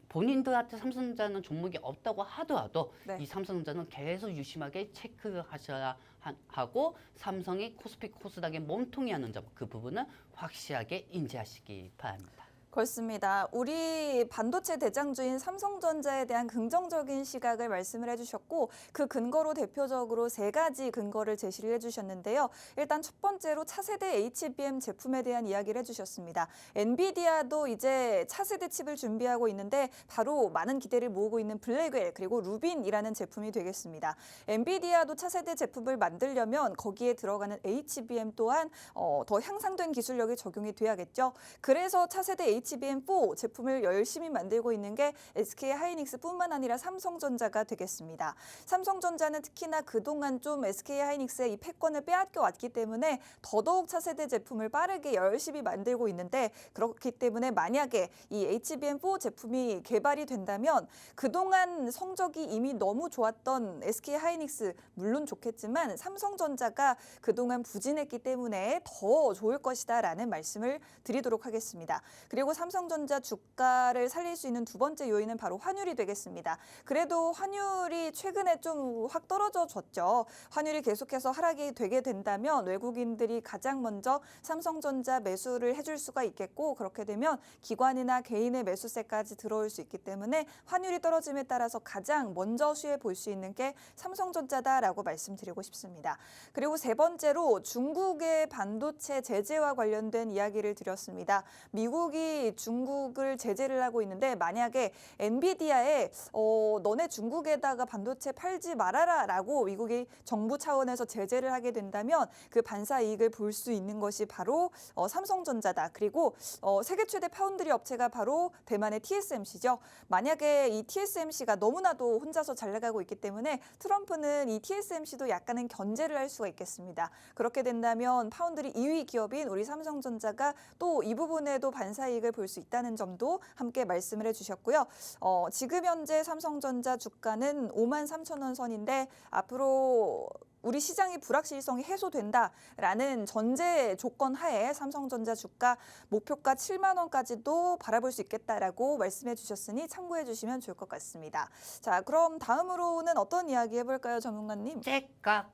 본인들한테 삼성전자는 종목이 없다고 하더라도
네.
이 삼성전자는 계속 유심하게 체크를 하셔야 하고 삼성이 코스피 코스닥의 몸통이 하는 점 그 부분은 확실하게 인지하시기 바랍니다.
그렇습니다. 우리 반도체 대장주인 삼성전자에 대한 긍정적인 시각을 말씀을 해주셨고 그 근거로 대표적으로 3가지 근거를 제시를 해주셨는데요. 일단 첫 번째로 차세대 HBM 제품에 대한 이야기를 해주셨습니다. 엔비디아도 이제 차세대 칩을 준비하고 있는데 바로 많은 기대를 모으고 있는 블랙웰 그리고 루빈이라는 제품이 되겠습니다. 엔비디아도 차세대 제품을 만들려면 거기에 들어가는 HBM 또한 더 향상된 기술력이 적용이 돼야겠죠. 그래서 차세대 HBM4 제품을 열심히 만들고 있는 게 SK하이닉스뿐만 아니라 삼성전자가 되겠습니다. 삼성전자는 특히나 그동안 좀 SK하이닉스의 이 패권을 빼앗겨 왔기 때문에 더더욱 차세대 제품을 빠르게 열심히 만들고 있는데 그렇기 때문에 만약에 이 HBM4 제품이 개발이 된다면 그동안 성적이 이미 너무 좋았던 SK하이닉스 물론 좋겠지만 삼성전자가 그동안 부진했기 때문에 더 좋을 것이다라는 말씀을 드리도록 하겠습니다. 그리고 삼성전자 주가를 살릴 수 있는 두 번째 요인은 바로 환율이 되겠습니다. 그래도 환율이 최근에 좀 확 떨어졌죠. 환율이 계속해서 하락이 되게 된다면 외국인들이 가장 먼저 삼성전자 매수를 해줄 수가 있겠고, 그렇게 되면 기관이나 개인의 매수세까지 들어올 수 있기 때문에 환율이 떨어짐에 따라서 가장 먼저 수혜 볼 수 있는 게 삼성전자다라고 말씀드리고 싶습니다. 그리고 세 번째로 중국의 반도체 제재와 관련된 이야기를 드렸습니다. 미국이 중국을 제재를 하고 있는데 만약에 엔비디아에 너네 중국에다가 반도체 팔지 말아라라고 미국이 정부 차원에서 제재를 하게 된다면 그 반사 이익을 볼 수 있는 것이 바로 삼성전자다. 그리고 세계 최대 파운드리 업체가 바로 대만의 TSMC죠. 만약에 이 TSMC가 너무나도 혼자서 잘 나가고 있기 때문에 트럼프는 이 TSMC도 약간은 견제를 할 수가 있겠습니다. 그렇게 된다면 파운드리 2위 기업인 우리 삼성전자가 또 이 부분에도 반사이익을 볼 수 있다는 점도 함께 말씀을 해주셨고요. 지금 현재 삼성전자 주가는 53,000원 선인데 앞으로 우리 시장의 불확실성이 해소된다라는 전제 조건 하에 삼성전자 주가 목표가 7만 원까지도 바라볼 수 있겠다라고 말씀해 주셨으니 참고해 주시면 좋을 것 같습니다. 자, 그럼 다음으로는 어떤 이야기 해볼까요, 전문가님?
째깍.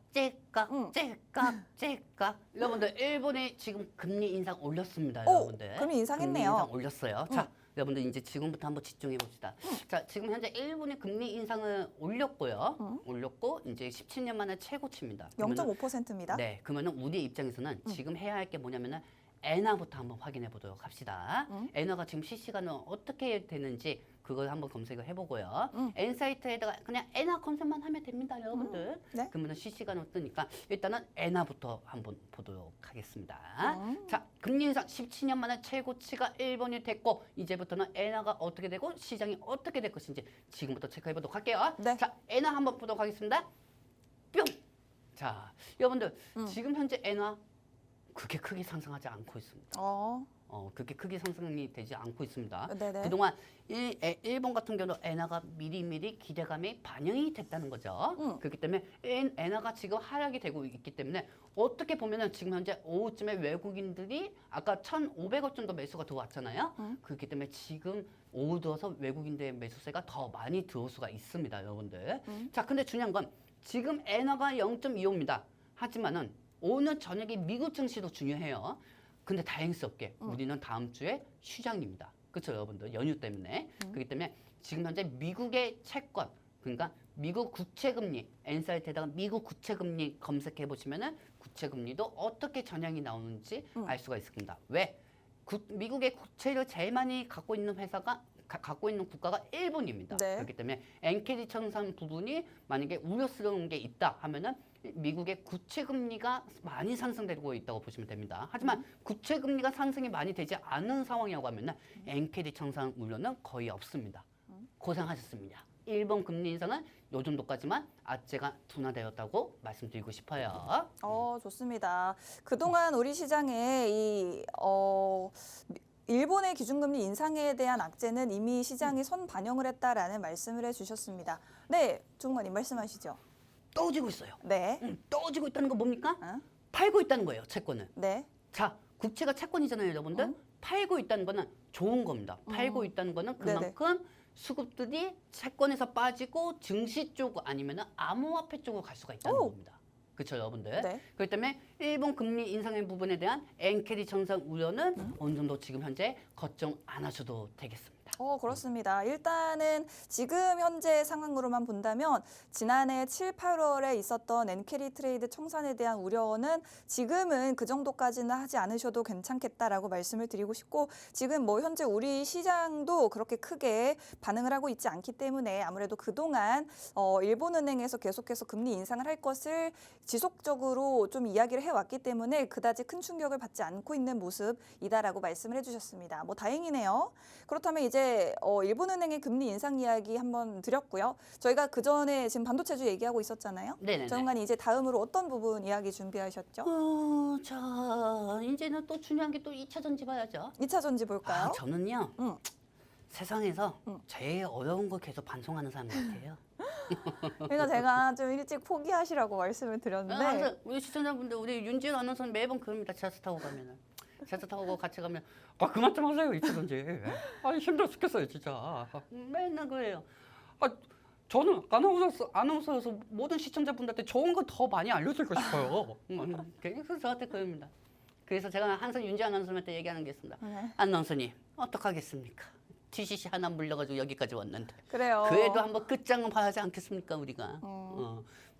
여러분들 일본이 지금 금리 인상 올렸습니다. 여러분들.
금리 인상했네요.
금리 인상 올렸어요. 자, 여러분들 이제 지금부터 한번 집중해 봅시다. 자, 지금 현재 일본이 금리 인상을 올렸고요. 올렸고 이제 17년 만에 최고치입니다.
0.5%입니다.
네, 그러면은 우리 입장에서는 지금 해야 할 게 뭐냐면은 엔화부터 한번 확인해 보도록 합시다. 엔화가 지금 실시간으로 어떻게 되는지 그걸 한번 검색을 해보고요. 엔사이트에다가 그냥 엔화 검색만 하면 됩니다, 여러분들.
네.
그러면 실시간으로 뜨니까 일단은 엔화부터 한번 보도록 하겠습니다. 자, 금리 인상 17년 만에 최고치가 일본이 됐고 이제부터는 엔화가 어떻게 되고 시장이 어떻게 될 것인지 지금부터 체크해 보도록 할게요.
네.
자, 엔화 한번 보도록 하겠습니다. 뿅. 자, 여러분들 지금 현재 엔화 그렇게 크게 상승하지 않고 있습니다. 그렇게 크게 상승이 되지 않고 있습니다.
네네.
그동안 일본 같은 경우는 엔화가 미리미리 기대감이 반영이 됐다는 거죠. 그렇기 때문에 엔화가 지금 하락이 되고 있기 때문에 어떻게 보면은 지금 현재 오후쯤에 외국인들이 아까 1,500원 정도 매수가 들어왔잖아요. 그렇기 때문에 지금 오후 들어서 외국인들의 매수세가 더 많이 들어올 수가 있습니다, 여러분들. 자, 근데 중요한 건 지금 엔화가 0.25입니다. 하지만은 오늘 저녁에 미국 증시도 중요해요. 근데 다행스럽게 우리는 다음 주에 휴장입니다. 그렇죠, 여러분들? 연휴 때문에. 그렇기 때문에 지금 현재 미국의 채권, 그러니까 미국 국채금리, 엔사이트에다가 미국 국채금리 검색해 보시면은 국채금리도 어떻게 전향이 나오는지 알 수가 있습니다. 왜? 미국의 국채를 제일 많이 갖고 있는 회사가 갖고 있는 국가가 일본입니다.
네.
그렇기 때문에 엔케디 청산 부분이 만약에 우려스러운 게 있다 하면은 미국의 구체 금리가 많이 상승되고 있다고 보시면 됩니다. 하지만 구체 금리가 상승이 많이 되지 않은 상황이라고 하면은 엔케디 청산 우려는 거의 없습니다. 고생하셨습니다. 일본 금리 인상은 요 정도까지만 악재가 둔화되었다고 말씀드리고 싶어요.
좋습니다. 그동안 우리 시장에 일본의 기준금리 인상에 대한 악재는 이미 시장이 선반영을 했다라는 말씀을 해주셨습니다. 네, 전문가님 말씀하시죠.
떨어지고 있어요.
네.
떨어지고 있다는 건 뭡니까? 팔고 있다는 거예요, 채권을.
네.
자, 국채가 채권이잖아요, 여러분들. 팔고 있다는 거는 좋은 겁니다. 팔고 있다는 거는 그만큼 수급들이 채권에서 빠지고 증시 쪽 아니면 암호화폐 쪽으로 갈 수가 있다는 겁니다. 그렇죠, 여러분들.
네.
그렇기 때문에 일본 금리 인상의 부분에 대한 엔케디 청산 우려는 어느 정도 지금 현재 걱정 안 하셔도 되겠습니다.
그렇습니다. 일단은 지금 현재 상황으로만 본다면 지난해 7, 8월에 있었던 엔캐리 트레이드 청산에 대한 우려는 지금은 그 정도까지는 하지 않으셔도 괜찮겠다라고 말씀을 드리고 싶고, 지금 뭐 현재 우리 시장도 그렇게 크게 반응을 하고 있지 않기 때문에 아무래도 그동안 일본은행에서 계속해서 금리 인상을 할 것을 지속적으로 좀 이야기를 해왔기 때문에 그다지 큰 충격을 받지 않고 있는 모습이다라고 말씀을 해주셨습니다. 뭐 다행이네요. 그렇다면 이제 일본은행의 금리 인상 이야기 한번 드렸고요. 저희가 그 전에 지금 반도체주 얘기하고 있었잖아요.
네네네.
전문가님 이제 다음으로 어떤 부분 이야기 준비하셨죠?
자, 이제는 또 중요한 게 또 2차 전지 봐야죠.
2차 전지 볼까요?
저는요. 세상에서 제일 어려운 걸 계속 반송하는 사람 같아요.
그러니까 제가 좀 일찍 포기하시라고 말씀을 드렸는데
그래서 우리 시청자분들, 우리 윤지은 아나운서는 매번 그럽니다. 지하철 타고 가면은. 지하철 타고 같이 가면 그만 좀 하세요 이러던지. 힘들어 죽겠어요 진짜. 맨날 그래요. 저는 아나운서여서 모든 시청자분들한테 좋은 거 더 많이 알려드리고 싶어요. 그래서 저한테 그럽니다. 그래서 제가 항상 윤지 아나운서한테 얘기하는 게 있습니다.
네.
아나운서님 어떡하겠습니까? TCC 하나 물려가지고 여기까지 왔는데
그래요.
그래도 한번 끝장은 봐야 하지 않겠습니까 우리가.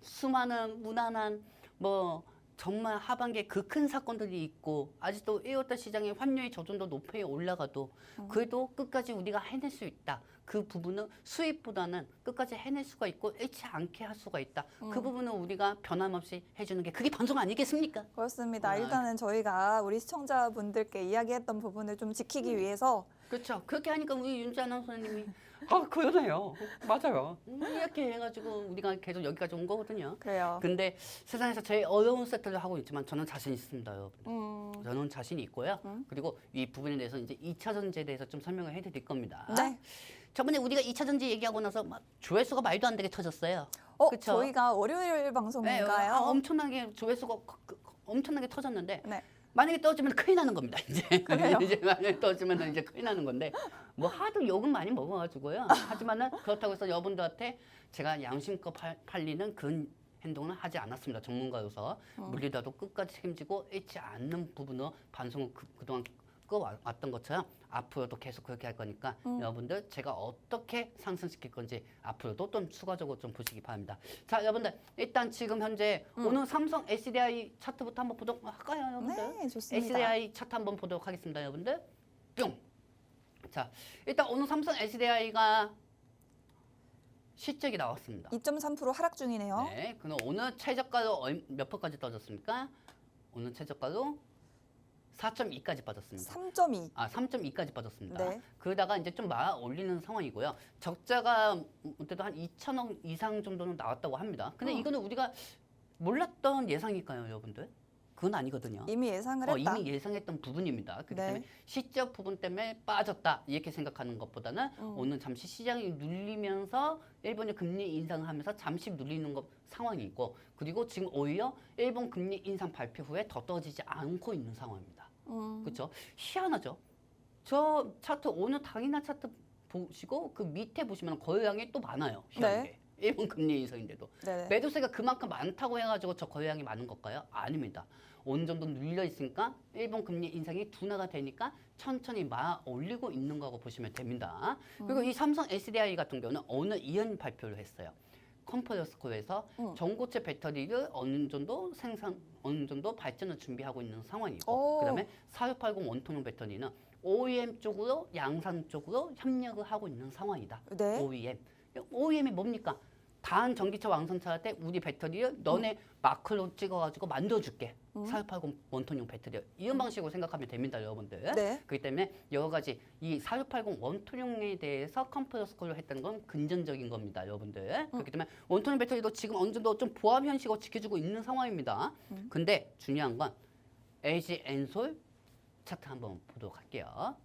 수많은 무난한 뭐 정말 하반기에 그 큰 사건들이 있고 아직도 1월달 시장의 환율이 저 정도 높이 올라가도 그래도 끝까지 우리가 해낼 수 있다. 그 부분은 수입보다는 끝까지 해낼 수가 있고 잃지 않게 할 수가 있다. 그 부분은 우리가 변함없이 해주는 게 그게 방송 아니겠습니까?
그렇습니다. 일단은 저희가 우리 시청자분들께 이야기했던 부분을 좀 지키기 위해서
그렇죠. 그렇게 하니까 우리 윤지 아나운서님이 그러네요. 맞아요. 이렇게 해가지고 우리가 계속 여기까지 온 거거든요.
그래요.
근데 세상에서 제일 어려운 세트를 하고 있지만 저는 자신 있습니다, 여러분. 저는 자신이 있고요. 그리고 이 부분에 대해서 이제 2차 전지에 대해서 좀 설명을 해드릴 겁니다.
네.
저번에 우리가 2차 전지 얘기하고 나서 막 조회수가 말도 안 되게 터졌어요. 그쵸?
저희가 월요일
네,
방송인가요?
엄청나게 조회수가 엄청나게 터졌는데
네.
만약에 떨어지면 큰일 나는 겁니다. 이제
그래요?
이제 만약에 떨어지면 이제 큰일 나는 건데 뭐 하도 욕은 많이 먹어가지고요. 하지만은 그렇다고 해서 여러분들한테 제가 양심껏 팔리는 그런 행동은 하지 않았습니다. 전문가로서 물리더라도 끝까지 책임지고 잃지 않는 부분으로 방송을 그동안 끌어왔던 것처럼 앞으로도 계속 그렇게 할 거니까 여러분들 제가 어떻게 상승시킬 건지 앞으로도 좀 추가적으로 좀 보시기 바랍니다. 자, 여러분들 일단 지금 현재 오늘 삼성 SDI 차트부터 한번 보도록 할까요, 여러분들?
네, 좋습니다.
SDI 차트 한번 보도록 하겠습니다, 여러분들. 뿅. 자, 일단 오늘 삼성 SDI가 실적이 나왔습니다.
2.3% 하락 중이네요.
네, 그럼 오늘 최저가로 몇 퍼까지 떨어졌습니까? 오늘 최저가로 4.2까지 빠졌습니다.
3.2.
3.2까지 빠졌습니다.
네.
그러다가 이제 좀 올리는 상황이고요. 적자가 그때도 한 2천억 이상 정도는 나왔다고 합니다. 근데 이거는 우리가 몰랐던 예상일까요, 여러분들? 그건 아니거든요.
이미 예상을 했다.
이미 예상했던 부분입니다. 그렇기
네.
때문에 시적 부분 때문에 빠졌다 이렇게 생각하는 것보다는 오늘 잠시 시장이 눌리면서 일본이 금리 인상을 하면서 잠시 눌리는 상황이 있고 그리고 지금 오히려 일본 금리 인상 발표 후에 더 떨어지지 않고 있는 상황입니다. 그렇죠? 희한하죠? 저 차트 오늘 당일날 차트 보시고 그 밑에 보시면 거래량이 또 많아요. 희한하게.
네.
일본 금리 인상인데도.
네네.
매도세가 그만큼 많다고 해가지고 저 거래량이 많은 걸까요? 아닙니다. 어느 정도 눌려 있으니까 일본 금리 인상이 둔화가 되니까 천천히 올리고 있는 거라고 보시면 됩니다. 그리고 이 삼성 SDI 같은 경우는 오늘 이연 발표를 했어요. 컴퍼더스코에서 전고체 배터리를 어느 정도 발전을 준비하고 있는 상황이고, 그다음에 4680 원통형 배터리는 OEM 쪽으로 양산 쪽으로 협력을 하고 있는 상황이다.
네.
OEM이 뭡니까? 다음 전기차 왕성차 할 때 우리 배터리를 너네 마크로 찍어가지고 만들어줄게. 4680 원통형 배터리. 이런 방식으로 생각하면 됩니다, 여러분들.
네.
그렇기 때문에 여러 가지 이 4680 원통형에 대해서 컴퓨터스콜을 했다는 건 금전적인 겁니다, 여러분들. 그렇기 때문에 원통형 배터리도 지금 어느 정도 좀 보합 현식으로 지켜주고 있는 상황입니다. 근데 중요한 건 LG 엔솔 차트 한번 보도록 할게요.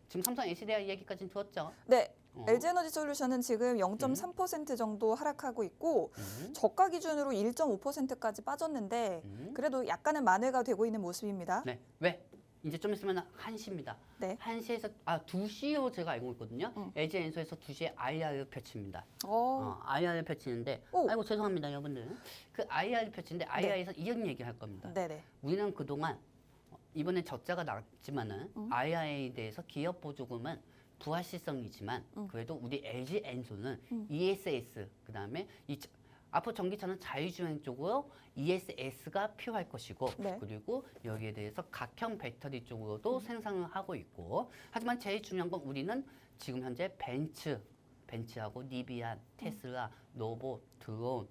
지금 삼성 SDI 얘기까지는 들었죠?
네. LG에너지솔루션은 지금 0.3% 정도 하락하고 있고 저가 기준으로 1.5%까지 빠졌는데 그래도 약간은 만회가 되고 있는 모습입니다.
네. 왜? 이제 좀 있으면 1시입니다.
네.
1시에서 2시로 제가 알고 있거든요. LG 엔소에서 2시에 IR 펼칩니다. IR 펼치는데 아이고 죄송합니다, 여러분들. 그 IR 펼치는데 IR에서 이런 얘기 할 겁니다.
네네.
우리는 그동안 이번에 적자가 났지만은 IR에 대해서 기업 보조금은 부활시성이지만 그래도 우리 LG 엔소는 ESS 그다음에 앞으로 전기차는 자율주행 쪽으로 ESS가 필요할 것이고
네.
그리고 여기에 대해서 각형 배터리 쪽으로도 생산을 하고 있고 하지만 제일 중요한 건 우리는 지금 현재 벤츠하고 리비안, 테슬라, 노보, 드론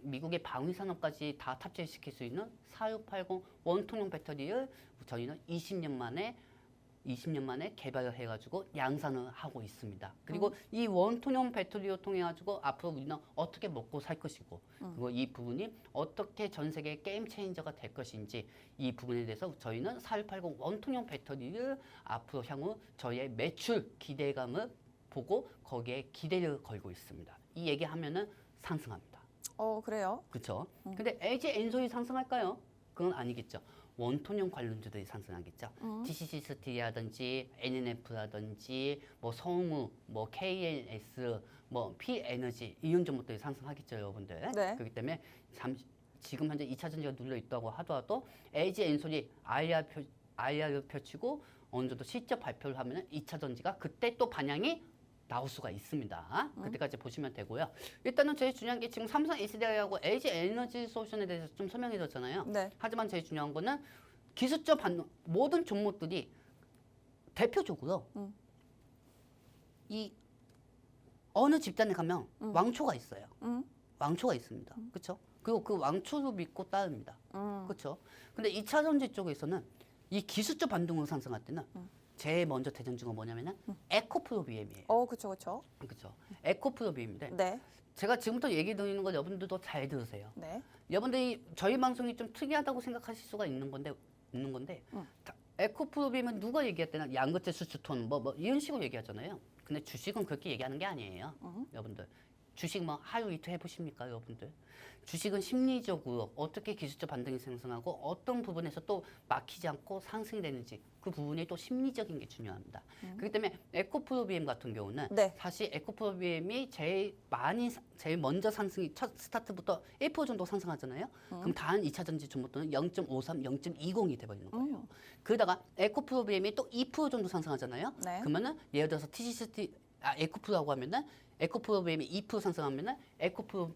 미국의 방위 산업까지 다 탑재시킬 수 있는 4680 원통형 배터리를 저희는 20년 만에 개발을 해가지고 양산을 하고 있습니다. 그리고 이 원통형 배터리를 통해 가지고 앞으로 우리는 어떻게 먹고 살 것이고 그리고 이 부분이 어떻게 전 세계 게임 체인저가 될 것인지 이 부분에 대해서 저희는 4680 원통형 배터리를 앞으로 향후 저희의 매출 기대감을 보고 거기에 기대를 걸고 있습니다. 이 얘기하면은 상승합니다.
그래요?
그렇죠? 근데 LG 엔솔이 상승할까요? 그건 아니겠죠. 원통형 관련주들이 상승하겠죠. TCC 스틸이라든지 NNF라든지 뭐 성우, 뭐 KNS, 뭐 P에너지 이런 종목들이 상승하겠죠, 여러분들.
네.
그렇기 때문에 지금 현재 2차 전지가 눌려 있다고 하더라도 LG 엔솔이 IR을 펼치고 어느 정도 실적 발표를 하면 2차 전지가 그때 또 반향이 나올 수가 있습니다. 그때까지 보시면 되고요. 일단은 제일 중요한 게 지금 삼성 SDI하고 LG 에너지 솔루션에 대해서 좀 설명해 줬잖아요.
네.
하지만 제일 중요한 거는 기술적 반응, 모든 종목들이 대표적으로 이 어느 집단에 가면 왕초가 있어요. 왕초가 있습니다. 그렇죠? 그리고 그 왕초를 믿고 따릅니다. 그렇죠? 근데 2차 전지 쪽에서는 이 기술적 반등으로 상승할 때는 제일 먼저 대장주가 뭐냐면은 에코프로비엠이에요.
그렇죠, 그렇죠.
그렇죠? 에코프로비엠인데
네,
제가 지금부터 얘기 드리는 거 여러분들도 잘 들으세요.
네.
여러분들이 저희 방송이 좀 특이하다고 생각하실 수가 있는 건데 에코프로비엠은 누가 얘기할 때는 양극재 수축톤 뭐 이런 식으로 얘기하잖아요. 근데 주식은 그렇게 얘기하는 게 아니에요. 여러분들 주식 뭐 하루 이틀 해보십니까, 여러분들? 주식은 심리적으로 어떻게 기술적 반등이 생성하고 어떤 부분에서 또 막히지 않고 상승이 되는지 그 부분이 또 심리적인 게 중요합니다. 그렇기 때문에 에코프로비엠 같은 경우는
네.
사실 에코프로비엠이 제일 먼저 상승이 첫 스타트부터 1% 정도 상승하잖아요. 그럼 다음 2차 전지 종목들은 0.53, 0.20이 돼버리는 거예요. 그러다가 에코프로비엠이 또 2% 정도 상승하잖아요.
네.
그러면은 예를 들어서 에코프로라고 하면은 에코프로비엠이 2% 상승하면은 에코프로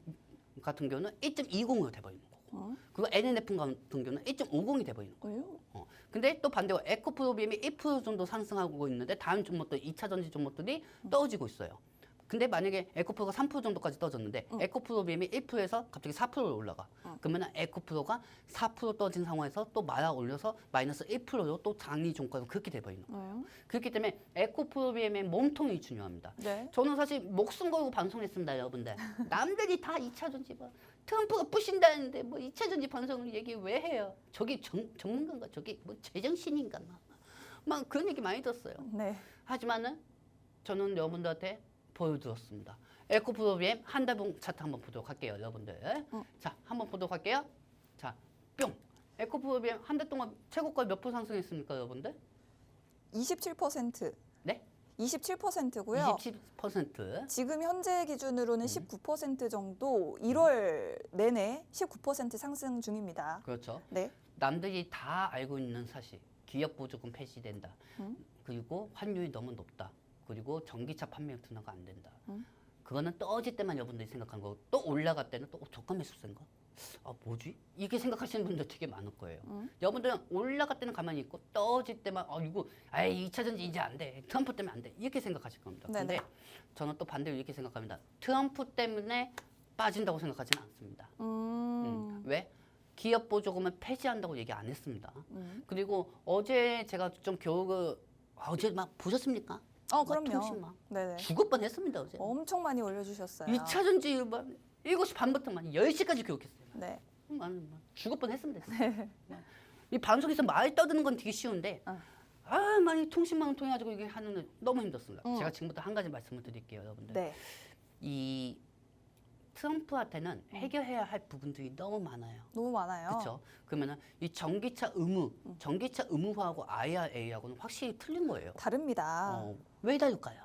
같은 경우는 1.20으로 돼버리는 거고, 그리고 NNF 같은 경우는 1.50이 돼버리는 거예요. 근데 또 반대로 에코프로비엠이 1% 정도 상승하고 있는데 다른 종목들 2차 전지 종목들이 떨어지고 있어요. 근데 만약에 에코프로가 3% 정도까지 떨어졌는데 에코프로비엠이 1%에서 갑자기 4%로 올라가. 그러면 에코프로가 4% 떨어진 상황에서 또 말아 올려서 마이너스 1%로 또 장리 종가로 그렇게 돼버리는 거예요. 그렇기 때문에 에코프로비엠의 몸통이 중요합니다.
네.
저는 사실 목숨 걸고 방송했습니다, 여러분들. 남들이 다 2차 전지 뭐 트럼프가 부신다는데 뭐 2차 전지 방송을 얘기 왜 해요? 저기 전문가인가? 저기 뭐 제정신인가? 막 그런 얘기 많이 들었어요.
네.
하지만은 저는 여러분들한테 보여드렸습니다. 에코프로비엠 한 달분 차트 한번 보도록 할게요, 여러분들. 자, 한번 보도록 할게요. 자, 뿅. 에코프로비엠 한 달 동안 최고가 몇 % 상승했습니까, 여러분들?
27%.
네?
27%고요.
27%.
지금 현재 기준으로는 19% 정도 1월 내내 19% 상승 중입니다.
그렇죠.
네.
남들이 다 알고 있는 사실. 기업 보조금 폐지된다. 그리고 환율이 너무 높다. 그리고 전기차 판매 둔화가 안 된다. 그거는 떨어질 때만 여러분들이 생각하는 거고 또 올라갈 때는 또 저가 매수세인가? 아 뭐지? 이게 생각하시는 분들 되게 많을 거예요. 여러분들은 올라갈 때는 가만히 있고 떨어질 때만 이거 2차 전지 이제 안 돼. 트럼프 때문에 안 돼. 이렇게 생각하실 겁니다.
네네.
근데 저는 또 반대로 이렇게 생각합니다. 트럼프 때문에 빠진다고 생각하지는 않습니다. 왜? 기업 보조금을 폐지한다고 얘기 안 했습니다. 그리고 어제 제가 좀 교육을 어제 막 보셨습니까?
그럼요.
통신망.
네네.
죽을 뻔했습니다 어제.
엄청 많이 올려주셨어요. 2차
2차 전지 7시 반부터 막 10시까지 교육했어요.
네.
죽을 뻔했습니다. 이 방송에서 말 떠드는 건 되게 쉬운데 많이 통신망을 통해 가지고 이게 하는 너무 힘들었습니다. 제가 지금부터 한 가지 말씀을 드릴게요, 여러분들.
네.
이 트럼프한테는 해결해야 할 부분들이 너무 많아요.
너무 많아요.
그렇죠. 그러면은 이 전기차 의무화하고 IRA하고는 확실히 틀린 거예요.
다릅니다.
왜 다를까요?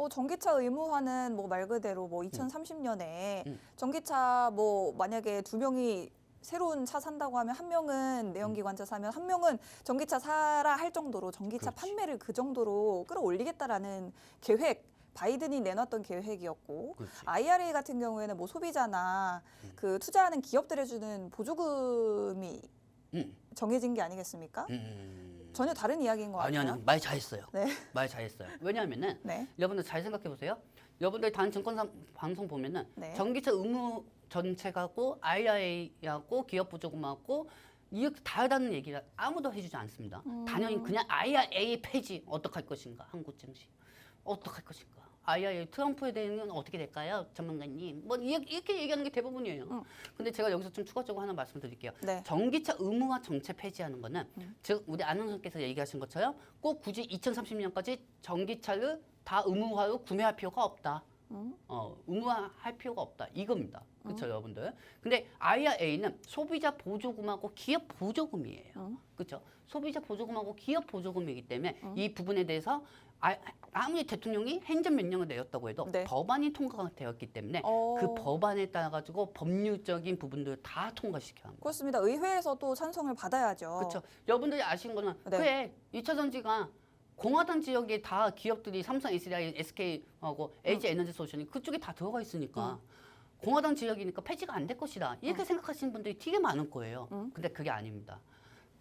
전기차 의무화는 뭐 말 그대로 뭐 2030년에 전기차 뭐 만약에 2명이 새로운 차 산다고 하면 한 명은 내연기관차 사면 한 명은 전기차 사라 할 정도로 전기차
그렇지.
판매를 그 정도로 끌어올리겠다라는 계획, 바이든이 내놨던 계획이었고,
그렇지.
IRA 같은 경우에는 뭐 소비자나 그 투자하는 기업들에 주는 보조금이 정해진 게 아니겠습니까? 전혀 다른 이야기인 것 같아요.
아니 말 잘했어요.
네.
말 잘했어요. 왜냐하면은
네.
여러분들 잘 생각해 보세요. 여러분들 다른 증권사 방송 보면은
네.
전기차 의무 정책하고 IRA하고 기업 보조금하고 이렇게 다르다는 얘기를 아무도 해주지 않습니다. 당연히 그냥 IRA 폐지 어떡할 것인가, 한국 증시 어떡할 것인가, IRA 트럼프에 대해서는 어떻게 될까요, 전문가님? 뭐 이렇게 얘기하는 게 대부분이에요. 근데 제가 여기서 좀 추가적으로 하나 말씀드릴게요.
네.
전기차 의무화 정책 폐지하는 거는 즉 우리 아나운서께서 얘기하신 것처럼 꼭 굳이 2030년까지 전기차를 다 의무화로 구매할 필요가 없다. 의무화할 필요가 없다. 이겁니다. 그렇죠, 여러분들. 근데 IRA는 소비자 보조금하고 기업 보조금이에요. 그렇죠? 소비자 보조금하고 기업 보조금이기 때문에 이 부분에 대해서 아무리 대통령이 행정명령을 내렸다고 해도
네.
법안이 통과가 되었기 때문에 그 법안에 따라 가지고 법률적인 부분들을 다 통과시켜야 합니다.
그렇습니다. 의회에서도 찬성을 받아야죠.
그렇죠. 여러분들이 아시는 거는
네.
그래 2차 전지가 공화당 지역에 다 기업들이 삼성, SDI, SK하고 LG 에너지 솔루션이 그쪽에 다 들어가 있으니까 공화당 지역이니까 폐지가 안 될 것이다. 이렇게 생각하시는 분들이 되게 많을 거예요. 근데 그게 아닙니다.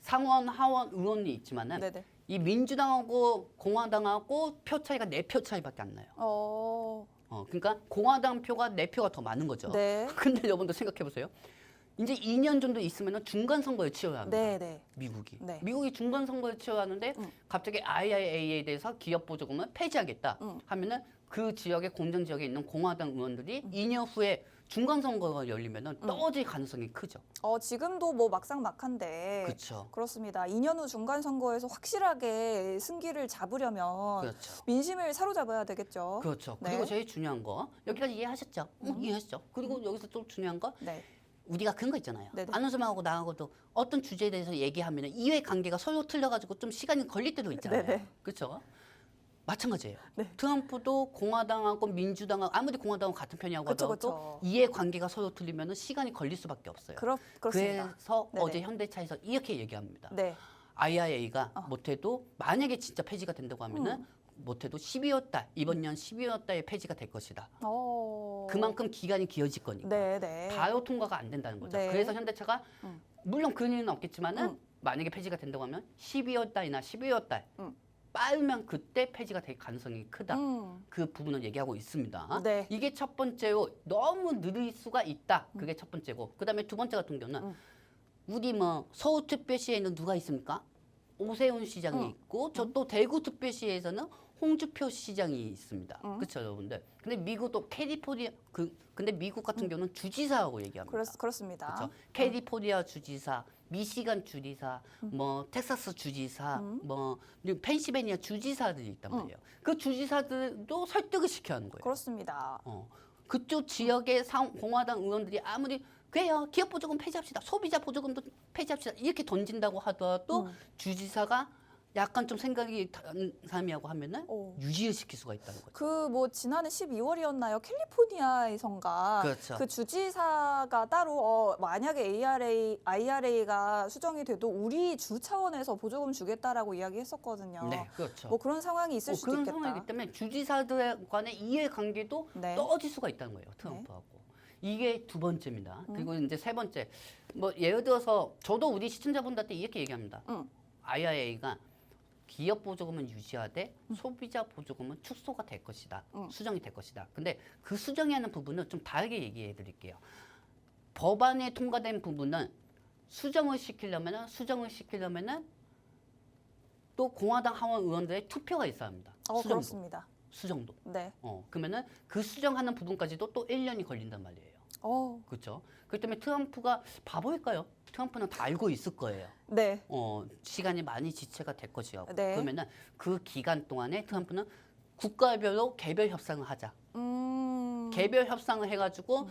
상원, 하원 의원이 있지만은
네네.
이 민주당하고 공화당하고 표 차이가 4표 차이밖에 안 나요. 그러니까 공화당 표가 4표가 더 많은 거죠.
네.
근데 여러분들 생각해 보세요. 이제 2년 정도 있으면 중간 선거에 치러야 합니다.
네네.
미국이.
네.
미국이 중간 선거에 치러야 하는데 갑자기 IRA에 대해서 기업 보조금을 폐지하겠다 하면은 그 지역의 공정 지역에 있는 공화당 의원들이 2년 후에 중간 선거가 열리면은 떨어질 가능성이 크죠.
지금도 뭐 막상막한데.
그렇죠.
그렇습니다. 2년 후 중간 선거에서 확실하게 승기를 잡으려면
그렇죠.
민심을 사로잡아야 되겠죠.
그렇죠.
네.
그리고 제일 중요한 거 여기까지 이해하셨죠? 이해하셨죠? 그리고 여기서 좀 중요한 거
네.
우리가 그런 거 있잖아요.
네네.
안우수님하고 나하고도 어떤 주제에 대해서 얘기하면 이해 관계가 서로 틀려가지고 좀 시간이 걸릴 때도 있잖아요.
네네.
그렇죠? 마찬가지예요.
네.
트럼프도 공화당하고 민주당하고 아무리 공화당하고 같은 편이라고
그쵸,
하더라도
그쵸.
이해 관계가 서로 틀리면 시간이 걸릴 수밖에 없어요.
그렇습니다.
그래서
네네.
어제 현대차에서 이렇게 얘기합니다.
네.
IRA가 못해도 만약에 진짜 폐지가 된다고 하면은 못해도 12월 달 이번 년 12월 달에 폐지가 될 것이다. 그만큼 기간이 길어질 거니까.
네네.
바로 통과가 안 된다는 거죠.
네.
그래서 현대차가 물론 그런 일은 없겠지만은 만약에 폐지가 된다고 하면 12월 달이나 12월 달 빠르면 그때 폐지가 될 가능성이 크다. 그 부분을 얘기하고 있습니다.
네.
이게 첫 번째로 너무 느릴 수가 있다. 그게 첫 번째고 그다음에 두 번째 같은 경우는 우리 뭐 서울특별시에는 누가 있습니까? 오세훈 시장이 있고 저 또 대구특별시에서는 홍준표 시장이 있습니다. 그렇죠, 여러분들. 근데 미국도 캘리포니아 근데 미국 같은 경우는 주지사라고 얘기합니다.
그렇습니다.
그렇죠. 캘리포니아 주지사, 미시간 주지사, 뭐 텍사스 주지사, 뭐 펜실베니아 주지사들이 있단 말이에요. 그 주지사들도 설득을 시켜야 하는 거예요.
그렇습니다.
그쪽 지역의 공화당 의원들이 아무리 그래요, 기업 보조금 폐지합시다, 소비자 보조금도 폐지합시다 이렇게 던진다고 하더라도 주지사가 약간 좀 생각이 다른 사람이라고 하면은 유지를 시킬 수가 있다는 거죠.
그 뭐 지난해 12월이었나요? 캘리포니아에선가
그렇죠.
그 주지사가 따로 만약에 IRA가 수정이 돼도 우리 주 차원에서 보조금 주겠다라고 이야기했었거든요.
네, 그렇죠.
뭐 그런 상황이 있을 수도
그런
있겠다.
상황이기 때문에 주지사들 간의 이해관계도
네.
떨어질 수가 있다는 거예요, 트럼프하고. 이게 두 번째입니다. 그리고 이제 세 번째, 뭐 예를 들어서 저도 우리 시청자분들한테 이렇게 얘기합니다. IRA가 기업 보조금은 유지하되 소비자 보조금은 축소가 될 것이다. 수정이 될 것이다. 근데 그 수정이 하는 부분은 좀 다르게 얘기해 드릴게요. 법안에 통과된 부분은 수정을 시키려면은 또 공화당 하원 의원들의 투표가 있어야 합니다. 수정도.
그렇습니다.
수정도.
네.
그러면은 그 수정하는 부분까지도 또 1년이 걸린단 말이에요. 그렇죠. 그렇기 때문에 트럼프가 바보일까요? 트럼프는 다 알고 있을 거예요.
네.
시간이 많이 지체가 될 것이라고.
네.
그러면은 그 기간 동안에 트럼프는 국가별로 개별 협상을 하자. 개별 협상을 해가지고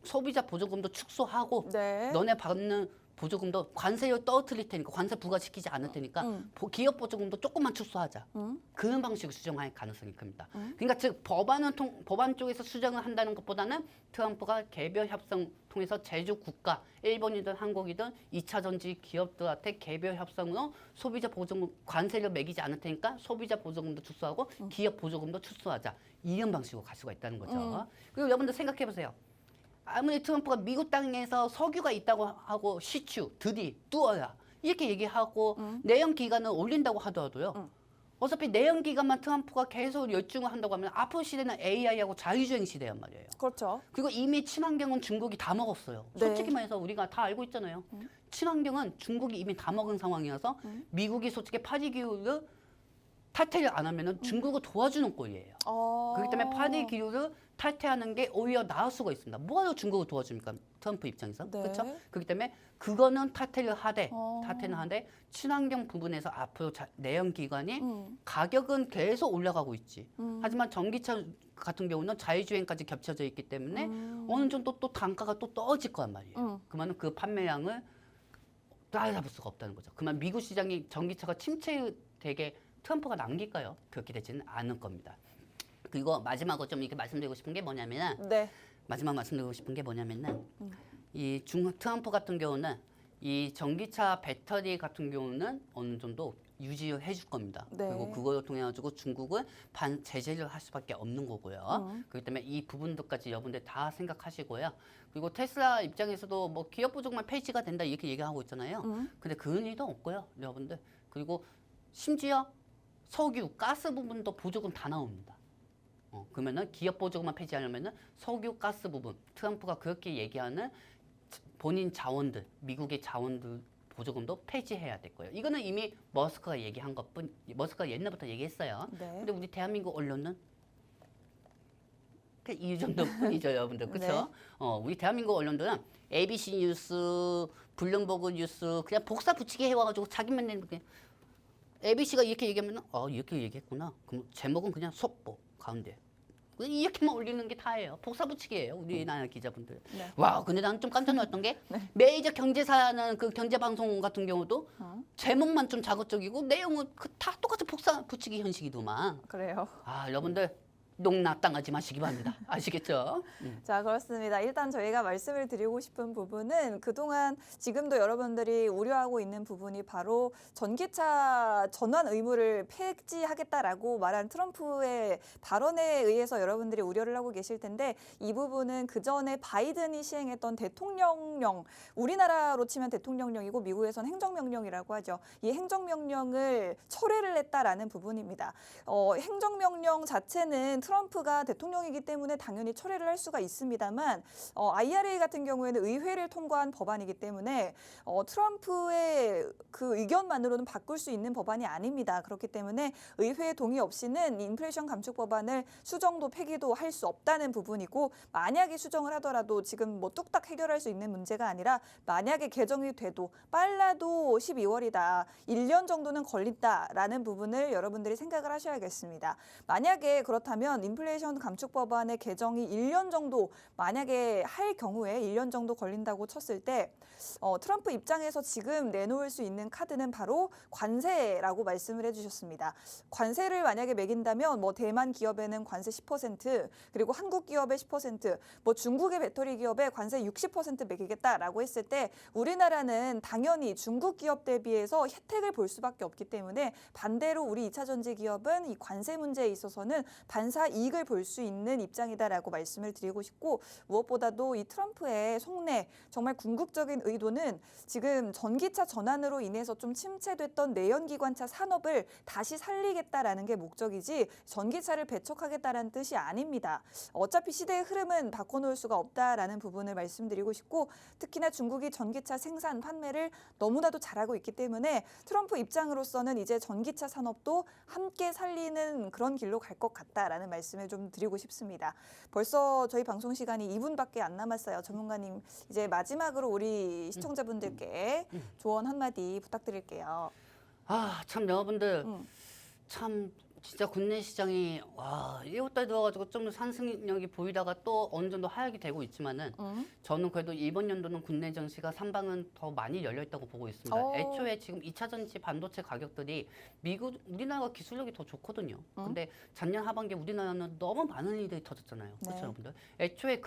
소비자 보조금도 축소하고
네.
너네 받는 보조금도 관세를 떨어뜨릴 테니까 관세 부과시키지 않을 테니까 기업 보조금도 조금만 축소하자. 그런 방식으로 수정할 가능성이 큽니다. 그러니까 즉 법안 쪽에서 수정을 한다는 것보다는 트럼프가 개별 협상 통해서 제조 국가 일본이든 한국이든 2차 전지 기업들한테 개별 협상으로 소비자 보조금 관세를 매기지 않을 테니까 소비자 보조금도 축소하고 기업 보조금도 축소하자. 이런 방식으로 갈 수가 있다는 거죠. 그리고 여러분들 생각해 보세요. 아무리 트럼프가 미국 땅에서 석유가 있다고 하고 시추, 드디, 뚜어야 이렇게 얘기하고 내연 기간을 올린다고 하더라도요. 어차피 내연 기간만 트럼프가 계속 열중을 한다고 하면 앞으로 시대는 AI하고 자율주행 시대란 말이에요.
그렇죠.
그리고 이미 친환경은 중국이 다 먹었어요.
네.
솔직히 말해서 우리가 다 알고 있잖아요. 친환경은 중국이 이미 다 먹은 상황이어서 미국이 솔직히 파리 기후를 탈퇴를 안 하면은 중국을 도와주는 꼴이에요. 그렇기 때문에 파리 기후를 탈퇴하는 게 오히려 나을 수가 있습니다. 뭐하러 중국을 도와줍니까? 트럼프 입장에서.
네.
그렇죠? 그렇기 때문에 그거는 타태를 하되
어.
친환경 부분에서 앞으로 내연기관이 가격은 계속 올라가고 있지. 하지만 전기차 같은 경우는 자율주행까지 겹쳐져 있기 때문에 어느 정도 또 단가가 또 떨어질 거란 말이에요. 그러면 그 판매량을 따라잡을 수가 없다는 거죠. 그러면 미국 시장이 전기차가 침체되게 트럼프가 남길까요? 그렇게 되지는 않을 겁니다. 그리고 마지막으로 좀 이렇게 말씀드리고 싶은 게 뭐냐면은
네.
마지막 말씀드리고 싶은 게 뭐냐면은 이 트럼프 같은 경우는 이 전기차 배터리 같은 경우는 어느 정도 유지해 줄 겁니다.
네.
그리고 그걸 통해 가지고 중국은 제재를 할 수밖에 없는 거고요. 그렇기 때문에 이 부분들까지 여러분들 다 생각하시고요. 그리고 테슬라 입장에서도 뭐 기업 보조금만 폐지가 된다 이렇게 얘기하고 있잖아요. 근데 그런 일도 없고요, 여러분들. 그리고 심지어 석유, 가스 부분도 보조금 다 나옵니다. 그러면은 기업 보조금만 폐지하려면은 석유, 가스 부분 트럼프가 그렇게 얘기하는 본인 자원들, 미국의 자원들 보조금도 폐지해야 될 거예요. 이거는 이미 머스크가 얘기한 것뿐, 머스크가 옛날부터 얘기했어요.
네.
근데 우리 대한민국 언론은 이 정도뿐이죠, 여러분들. 그렇죠?
네.
우리 대한민국 언론들은 ABC 뉴스, 블룸버그 뉴스 그냥 복사 붙이기 해와가지고 자기만 내는 게 ABC가 이렇게 얘기하면 이렇게 얘기했구나. 그럼 제목은 그냥 속보 가운데 이렇게만 올리는 게 다예요. 복사 붙이기예요. 우리나라 기자분들.
네.
와, 근데 나는 좀 깜짝 놀랐던 게 메이저 경제사는 그 경제 방송 같은 경우도 제목만 좀 자극적이고 내용은 다 똑같이 복사 붙이기 형식이더만.
그래요.
여러분들 농락당하지 마시기 바랍니다. 아시겠죠?
자, 그렇습니다. 일단 저희가 말씀을 드리고 싶은 부분은 그동안 지금도 여러분들이 우려하고 있는 부분이 바로 전기차 전환 의무를 폐지하겠다라고 말한 트럼프의 발언에 의해서 여러분들이 우려를 하고 계실 텐데 이 부분은 그전에 바이든이 시행했던 대통령령, 우리나라로 치면 대통령령이고 미국에서는 행정명령이라고 하죠. 이 행정명령을 철회를 했다라는 부분입니다. 행정명령 자체는 트럼프가 대통령이기 때문에 당연히 철회를 할 수가 있습니다만 IRA 같은 경우에는 의회를 통과한 법안이기 때문에 트럼프의 그 의견만으로는 바꿀 수 있는 법안이 아닙니다. 그렇기 때문에 의회 동의 없이는 인플레이션 감축 법안을 수정도 폐기도 할 수 없다는 부분이고 만약에 수정을 하더라도 지금 뭐 뚝딱 해결할 수 있는 문제가 아니라 만약에 개정이 돼도 빨라도 12월이다. 1년 정도는 걸린다라는 부분을 여러분들이 생각을 하셔야겠습니다. 만약에 그렇다면 인플레이션 감축 법안의 개정이 1년 정도 만약에 할 경우에 1년 정도 걸린다고 쳤을 때 트럼프 입장에서 지금 내놓을 수 있는 카드는 바로 관세라고 말씀을 해주셨습니다. 관세를 만약에 매긴다면 뭐 대만 기업에는 관세 10%, 그리고 한국 기업의 10%, 뭐 중국의 배터리 기업에 관세 60% 매기겠다라고 했을 때 우리나라는 당연히 중국 기업 대비해서 혜택을 볼 수밖에 없기 때문에 반대로 우리 2차 전지 기업은 이 관세 문제에 있어서는 반사 이익을 볼 수 있는 입장이다라고 말씀을 드리고 싶고 무엇보다도 이 트럼프의 속내 정말 궁극적인 의도는 지금 전기차 전환으로 인해서 좀 침체됐던 내연기관차 산업을 다시 살리겠다라는 게 목적이지 전기차를 배척하겠다라는 뜻이 아닙니다. 어차피 시대의 흐름은 바꿔놓을 수가 없다라는 부분을 말씀드리고 싶고 특히나 중국이 전기차 생산 판매를 너무나도 잘하고 있기 때문에 트럼프 입장으로서는 이제 전기차 산업도 함께 살리는 그런 길로 갈 것 같다라는 말씀을 좀 드리고 싶습니다. 벌써 저희 방송 시간이 2분밖에 안 남았어요. 전문가님 이제 마지막으로 우리 시청자분들께 조언 한마디 부탁드릴게요.
참 여러분들 참 진짜 국내 시장이 1월달에 들어가지고 좀 상승력이 보이다가 또 어느 정도 하락이 되고 있지만은 저는 그래도 이번 연도는 국내 증시가 상방은 더 많이 열려 있다고 보고 있습니다. 애초에 지금 2차 전지 반도체 가격들이 우리나라가 기술력이 더 좋거든요. 근데 작년 하반기에 우리나라는 너무 많은 일들이 터졌잖아요.
네.
그렇죠, 여러분들? 애초에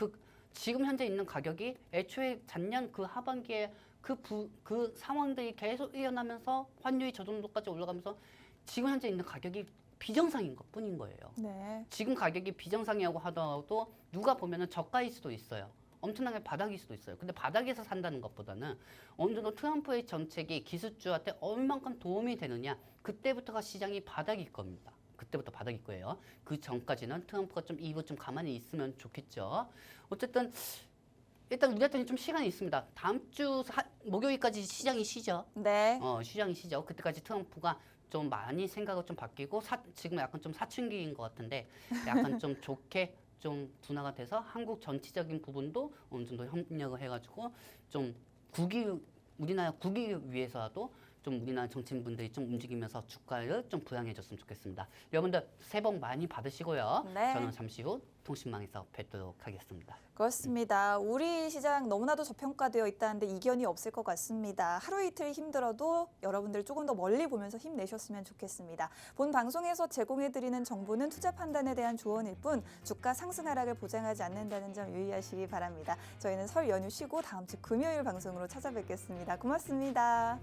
지금 현재 있는 가격이 애초에 작년 그 하반기에 그 상황들이 계속 일어나면서 환율이 저 정도까지 올라가면서 지금 현재 있는 가격이 비정상인 것 뿐인 거예요.
네.
지금 가격이 비정상이라고 하더라도 누가 보면은 저가일 수도 있어요. 엄청나게 바닥일 수도 있어요. 근데 바닥에서 산다는 것보다는 어느 정도 트럼프의 정책이 기술주한테 얼만큼 도움이 되느냐 그때부터가 시장이 바닥일 겁니다. 그때부터 바닥일 거예요. 그 전까지는 트럼프가 좀 이거 좀 가만히 있으면 좋겠죠. 어쨌든 일단 우리한테는 좀 시간이 있습니다. 다음 주 목요일까지 시장이 쉬죠.
네.
시장이 쉬죠. 그때까지 트럼프가 좀 많이 생각을 좀 바뀌고 지금 약간 좀 사춘기인 것 같은데 약간 좀 좋게 좀 둔화가 돼서 한국 전체적인 부분도 어느 정도 협력을 해가지고 좀 우리나라 국익을 위해서라도 좀 우리나라 정치인분들이 좀 움직이면서 주가를 좀 부양해줬으면 좋겠습니다. 여러분들 새해 복 많이 받으시고요.
네.
저는 잠시 후 통신망에서 뵙도록 하겠습니다.
그렇습니다. 우리 시장 너무나도 저평가되어 있다는데 이견이 없을 것 같습니다. 하루 이틀 힘들어도 여러분들 조금 더 멀리 보면서 힘내셨으면 좋겠습니다. 본 방송에서 제공해드리는 정보는 투자 판단에 대한 조언일 뿐 주가 상승 하락을 보장하지 않는다는 점 유의하시기 바랍니다. 저희는 설 연휴 쉬고 다음 주 금요일 방송으로 찾아뵙겠습니다. 고맙습니다.